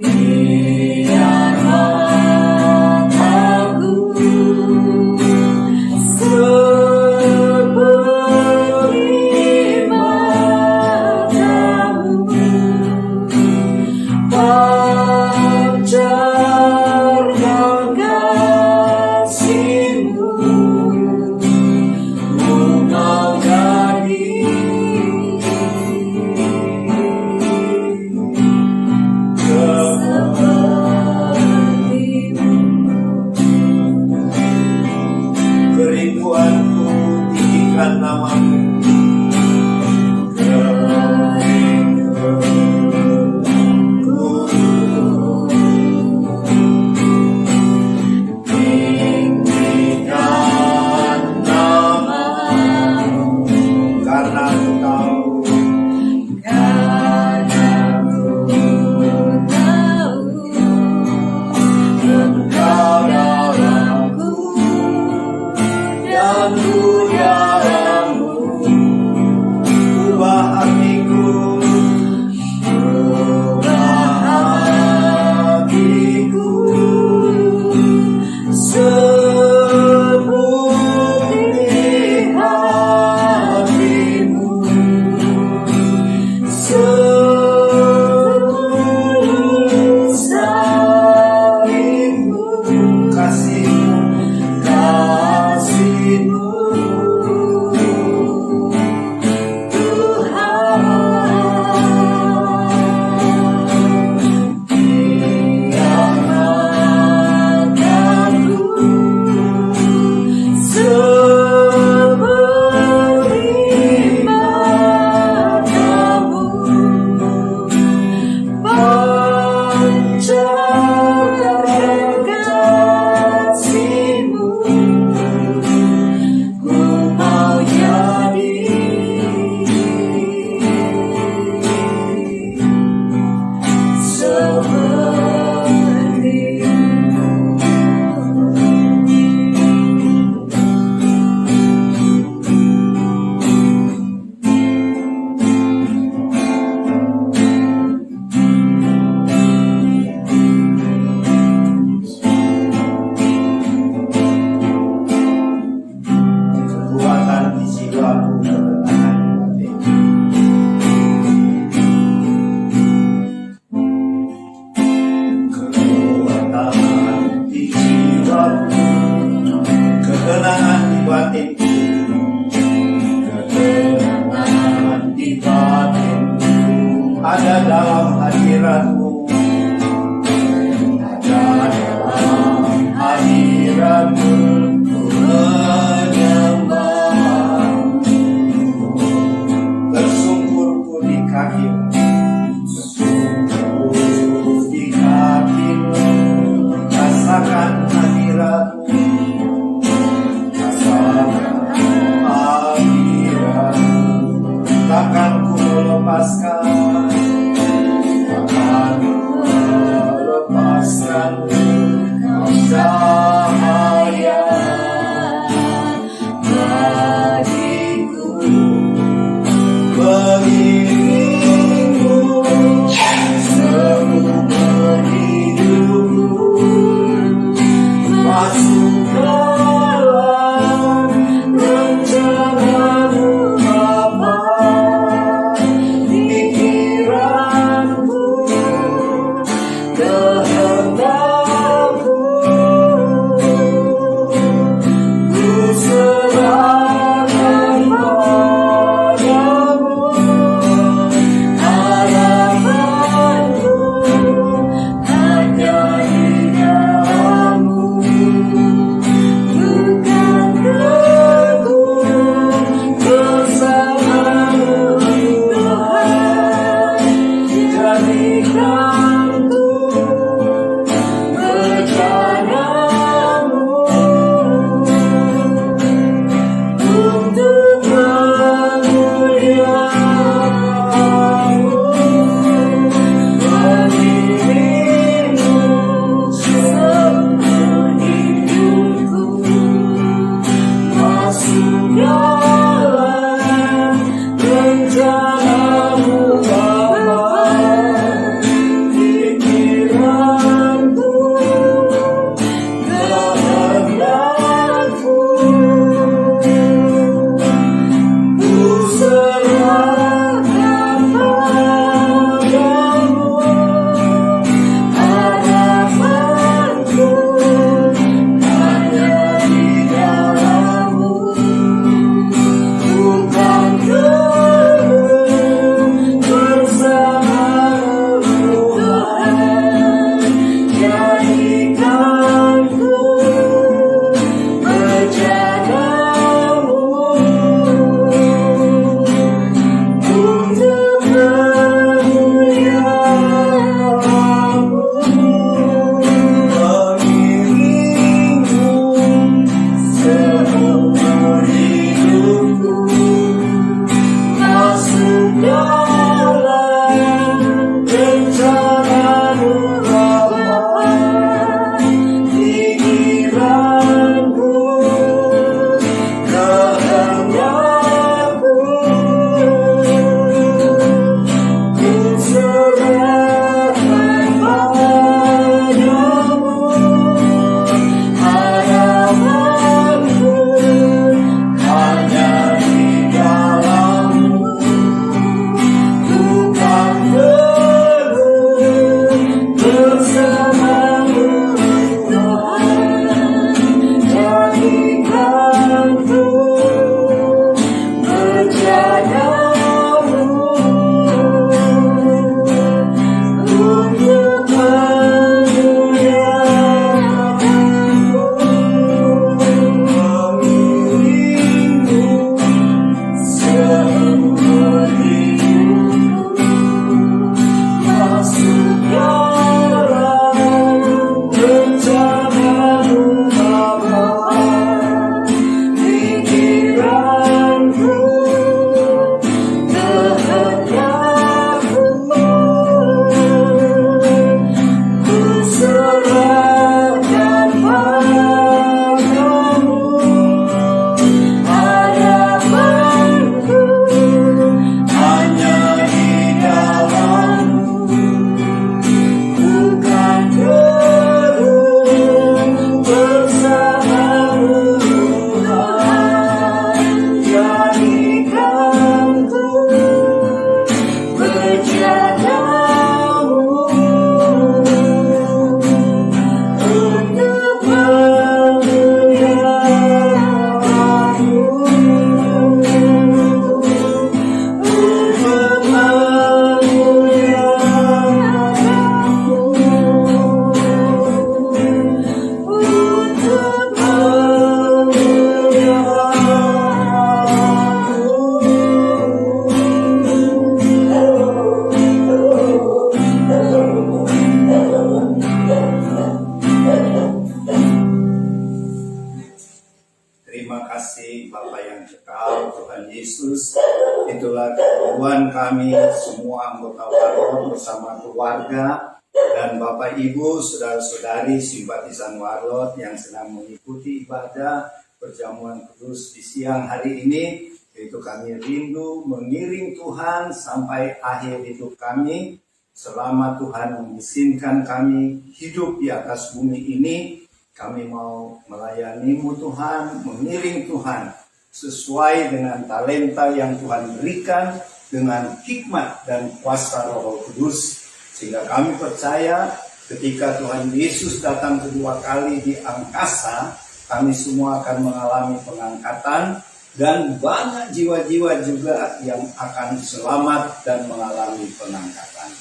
biar mataku seperti matamu, pancarkan kasihmu, ku mau jadi kerinduanku, tinggikan namamu. Tinggikan namamu, karena aku tahu Karena ku tahu Engkau dalamku dan ku dalammu, ubah hatiku, ubah hatiku, seperti hatimu, setulus hatimu, kasihmu, kasihmu, Tuhan, biar mataku seperti matamu, pancarkan kasihmu, ku mau jadi kekuatan di jiwaku, ketenangan di hatiku, kekuatan di jiwaku, ketenangan di batinku, ketenangan di batinku, ada dalam hadiratmu, ada dalam hadiratmu, ku menyembahmu, tersungkurku di kakimu, tersungkur di kakimu, rasakan hadiratmu, rasakan hadiratmu, takkan ku melepaskan, takkan Terima kasih Bapa yang kekal, Tuhan Yesus. Itulah keperluan kami semua anggota Warlot bersama keluarga dan Bapak Ibu, saudara-saudari simpatisan Warlot yang sedang mengikuti ibadah perjamuan kudus di siang hari ini. Yaitu kami rindu mengiring Tuhan sampai akhir hidup kami. Selama Tuhan mengizinkan kami hidup di atas bumi ini, kami mau melayani-Mu Tuhan, mengiring Tuhan sesuai dengan talenta yang Tuhan berikan dengan hikmat dan kuasa Roh Kudus. Sehingga kami percaya ketika Tuhan Yesus datang kedua kali di angkasa, kami semua akan mengalami pengangkatan dan banyak jiwa-jiwa juga yang akan selamat dan mengalami pengangkatan.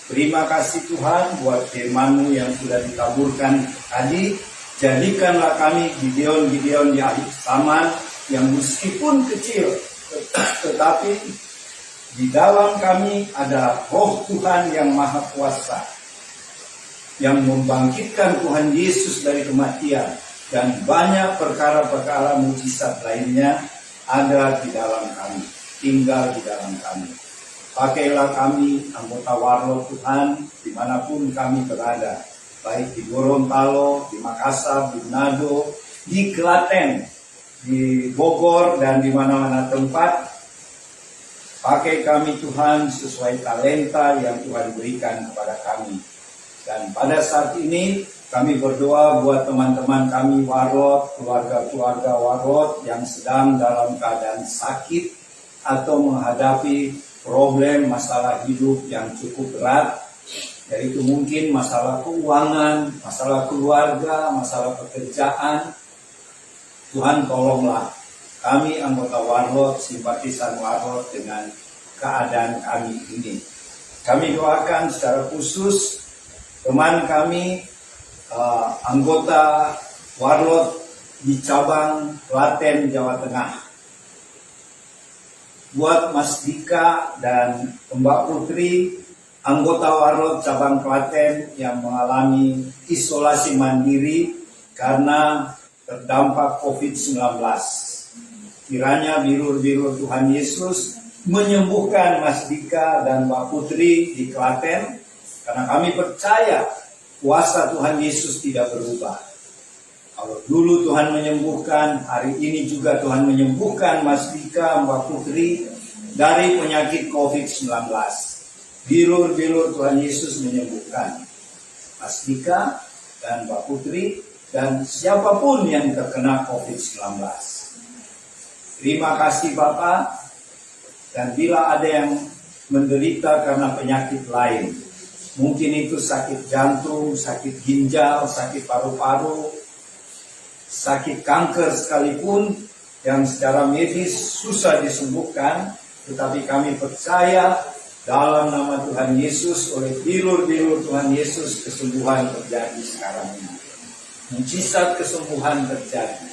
Terima kasih Tuhan buat firman-Mu yang sudah ditaburkan tadi. Jadikanlah kami Gideon-Gideon di akhir zaman yang meskipun kecil, tetapi di dalam kami ada Roh Tuhan yang Maha Kuasa, yang membangkitkan Tuhan Yesus dari kematian, dan banyak perkara-perkara mujizat lainnya ada di dalam kami, tinggal di dalam kami. Pakailah kami, anggota Warlot Tuhan, dimanapun kami berada, baik di Gorontalo, di Makassar, di Manado, di Klaten, di Bogor, dan di mana-mana tempat. Pakai kami Tuhan sesuai talenta yang Tuhan berikan kepada kami. Dan pada saat ini kami berdoa buat teman-teman kami Warlot, keluarga-keluarga Warlot yang sedang dalam keadaan sakit atau menghadapi problem masalah hidup yang cukup berat. Yaitu mungkin masalah keuangan, masalah keluarga, masalah pekerjaan. Tuhan tolonglah kami anggota Warlot, simpatisan Warlot dengan keadaan kami ini. Kami doakan secara khusus teman kami, anggota Warlot di cabang Klaten, Jawa Tengah. Buat Mas Dika dan Mbak Putri, anggota Warlot cabang Klaten yang mengalami isolasi mandiri karena terdampak COVID-19. Kiranya birur-birur Tuhan Yesus menyembuhkan Mas Dika dan Mbak Putri di Klaten, karena kami percaya kuasa Tuhan Yesus tidak berubah. Kalau dulu Tuhan menyembuhkan, hari ini juga Tuhan menyembuhkan Mas Dika, Mbak Putri dari penyakit COVID-19. Bilur-bilur Tuhan Yesus menyembuhkan Mas Dika dan Mbak Putri dan siapapun yang terkena COVID-19. Terima kasih Bapak. Dan bila ada yang menderita karena penyakit lain, mungkin itu sakit jantung, sakit ginjal, sakit paru-paru, sakit kanker sekalipun yang secara medis susah disembuhkan, tetapi kami percaya dalam nama Tuhan Yesus, oleh bilur-bilur Tuhan Yesus, kesembuhan terjadi sekarang ini. Mujizat kesembuhan terjadi.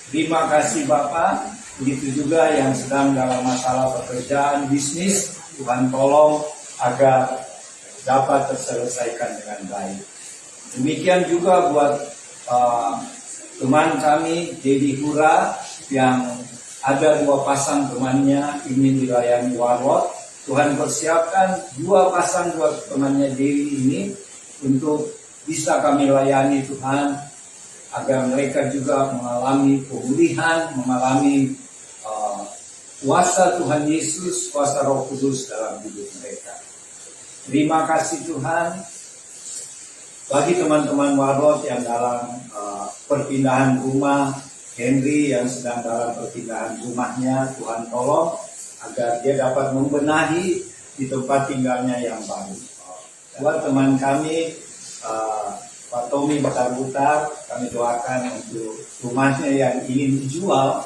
Terima kasih Bapak. Begitu juga yang sedang dalam masalah pekerjaan, bisnis, Tuhan tolong agar dapat terselesaikan dengan baik. Demikian juga buat teman kami, Dedi Hura, yang ada 2 pasang temannya ingin dilayani warlot. Tuhan persiapkan 2 pasang buat temannya Dewi ini untuk bisa kami layani Tuhan, agar mereka juga mengalami pemulihan, mengalami kuasa Tuhan Yesus, kuasa Roh Kudus dalam hidup mereka. Terima kasih Tuhan. Bagi teman-teman warlot yang dalam perpindahan rumah, Henry yang sedang dalam perpindahan rumahnya, Tuhan tolong agar dia dapat membenahi di tempat tinggalnya yang baru. Buat teman kami, Pak Tommy Butar-Butar, kami doakan untuk rumahnya yang ingin dijual.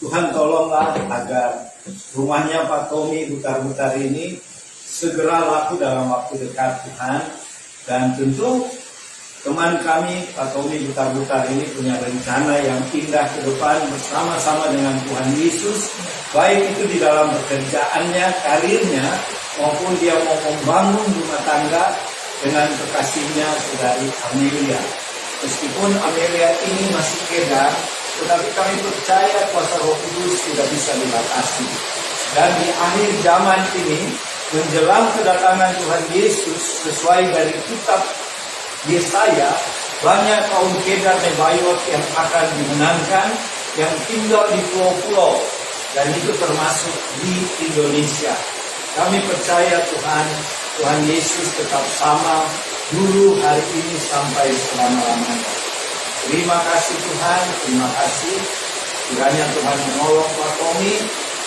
Tuhan tolonglah agar rumahnya Pak Tommy Butar-Butar ini segera laku dalam waktu dekat Tuhan. Dan tentu teman kami Pak Tommy Butar-Butar ini punya rencana yang indah ke depan bersama-sama dengan Tuhan Yesus, baik itu di dalam pekerjaannya, karirnya, maupun dia mau membangun rumah tangga dengan kekasihnya saudari Amelia. Meskipun Amelia ini masih edar, tetapi kami percaya kuasa Roh Kudus tidak bisa dibatasi. Dan di akhir zaman ini, menjelang kedatangan Tuhan Yesus, sesuai dari kitab Yesaya, banyak kaum kedar Nebayot yang akan dimenangkan, yang tinggal di pulau-pulau, dan itu termasuk di Indonesia. Kami percaya Tuhan Yesus tetap sama dulu, hari ini, sampai selama-lamanya. Terima kasih Tuhan, terima kasih. Kiranya Tuhan menolong Pak Tommy,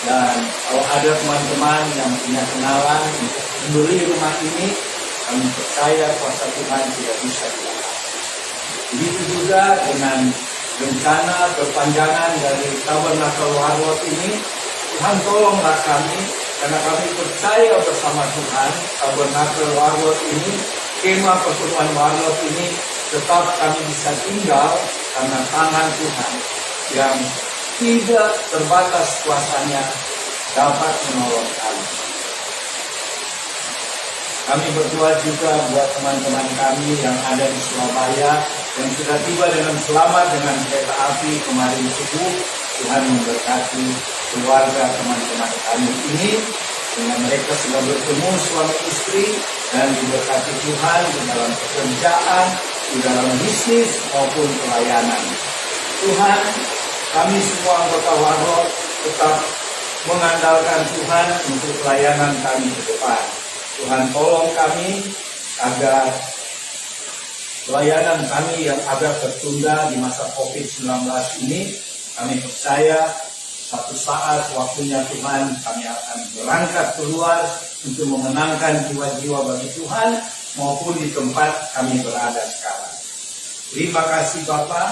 dan kalau ada teman-teman yang punya kenalan untuk membeli rumah ini, kami percaya kuasa Tuhan tidak bisa dilakukan. Begitu juga dengan rencana perpanjangan dari Tabernakel Warlot ini, Tuhan tolonglah kami, karena kami percaya bersama Tuhan, Tabernakel Warlot ini, kemah pertemuan Warlot ini, tetap kami bisa tinggal karena tangan Tuhan yang tidak terbatas kuasanya dapat menolong kami. Kami berdoa juga buat teman-teman kami yang ada di Surabaya yang sudah tiba dengan selamat dengan kereta api kemarin subuh. Tuhan memberkati keluarga teman-teman kami ini, dengan mereka sudah bertemu suami istri, dan diberkati Tuhan di dalam pekerjaan, di dalam bisnis maupun pelayanan. Tuhan, kami semua anggota Warlot tetap mengandalkan Tuhan untuk pelayanan kami ke depan. Tuhan tolong kami agar pelayanan kami yang agak tertunda di masa COVID-19 ini, kami percaya satu saat waktunya Tuhan kami akan berangkat keluar untuk memenangkan jiwa-jiwa bagi Tuhan maupun di tempat kami berada sekarang. Terima kasih Bapak,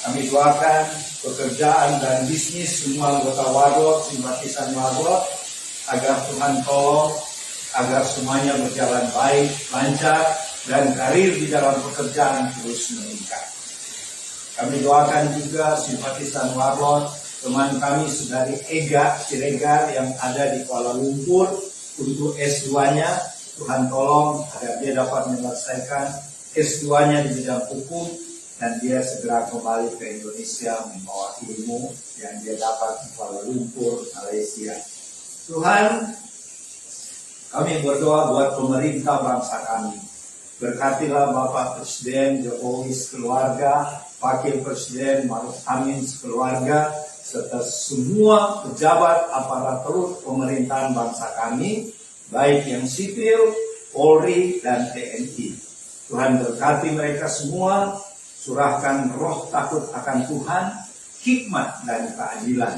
kami doakan pekerjaan dan bisnis semua anggota Warlot, simpatisan Warlot, agar Tuhan tolong, agar semuanya berjalan baik, lancar, dan karir di dalam pekerjaan terus meningkat. Kami doakan juga simpatisan Warlot, teman kami saudari Ega Siregar yang ada di Kuala Lumpur untuk S2-nya. Tuhan tolong agar dia dapat menyelesaikan S2-nya di bidang hukum dan dia segera kembali ke Indonesia membawa ilmu yang dia dapat di Kuala Lumpur, Malaysia. Tuhan, kami berdoa buat pemerintah bangsa kami. Berkatilah Bapak Presiden Jokowi sekeluarga, Wakil Presiden Maruf Amin sekeluarga, serta semua pejabat aparatur pemerintahan bangsa kami, baik yang sipil, Polri, dan TNI. Tuhan berkati mereka semua, curahkan roh takut akan Tuhan, hikmat dan keadilan,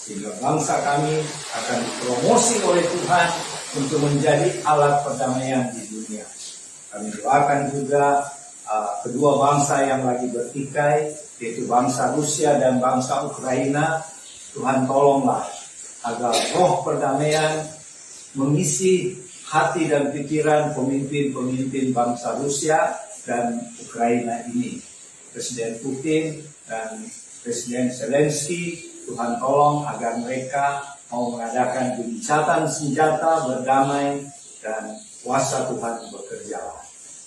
sehingga bangsa kami akan dipromosi oleh Tuhan untuk menjadi alat perdamaian di dunia. Kami doakan juga kedua bangsa yang lagi bertikai, yaitu bangsa Rusia dan bangsa Ukraina. Tuhan tolonglah agar roh perdamaian mengisi hati dan pikiran pemimpin-pemimpin bangsa Rusia dan Ukraina ini. Presiden Putin dan Presiden Zelensky, Tuhan tolong agar mereka mau mengadakan gencatan senjata, berdamai, dan kuasa Tuhan bekerja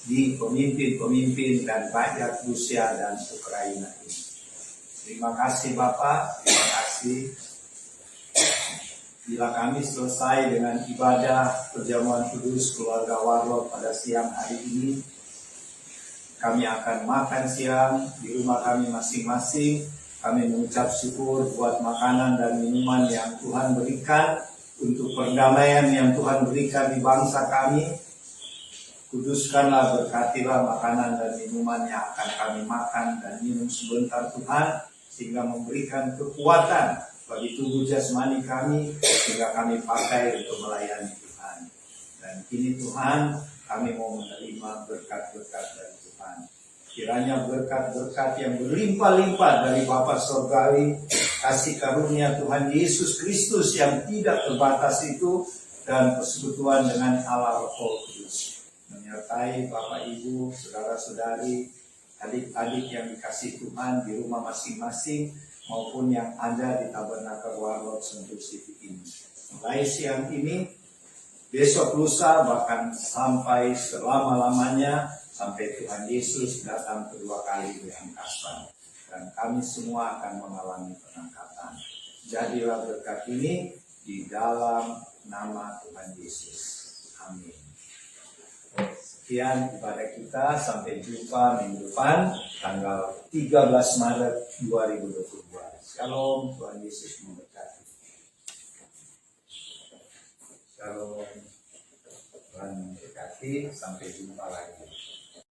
di pemimpin-pemimpin dan rakyat Rusia dan Ukraina ini. Terima kasih Bapak, terima kasih. Bila kami selesai dengan ibadah perjamuan kudus keluarga Warlot pada siang hari ini, kami akan makan siang di rumah kami masing-masing. Kami mengucap syukur buat makanan dan minuman yang Tuhan berikan, untuk perdamaian yang Tuhan berikan di bangsa kami. Kuduskanlah, berkatilah makanan dan minuman yang akan kami makan dan minum sebentar Tuhan, sehingga memberikan kekuatan bagi tubuh jasmani kami, sehingga kami pakai untuk melayani Tuhan. Dan kini Tuhan, kami mau menerima berkat-berkat dari Tuhan. Kiranya berkat-berkat yang berlimpah-limpah dari Bapa Surgawi, kasih karunia Tuhan Yesus Kristus yang tidak terbatas itu, dan persekutuan dengan Allah Roh Kudus menyertai Bapak Ibu, saudara-saudari, adik-adik yang dikasih Tuhan di rumah masing-masing, maupun yang ada di Tabernakel Warlot Sentul City ini. Mulai siang ini, besok lusa, bahkan sampai selama-lamanya, sampai Tuhan Yesus datang kedua kali diangkatkan. Dan kami semua akan mengalami pengangkatan. Jadilah berkat ini di dalam nama Tuhan Yesus. Amin. Sekian ibadah kita, sampai jumpa minggu depan tanggal 13 Maret 2022. Shalom, Tuhan Yesus memberkati. Shalom, Tuhan memberkati, sampai jumpa lagi.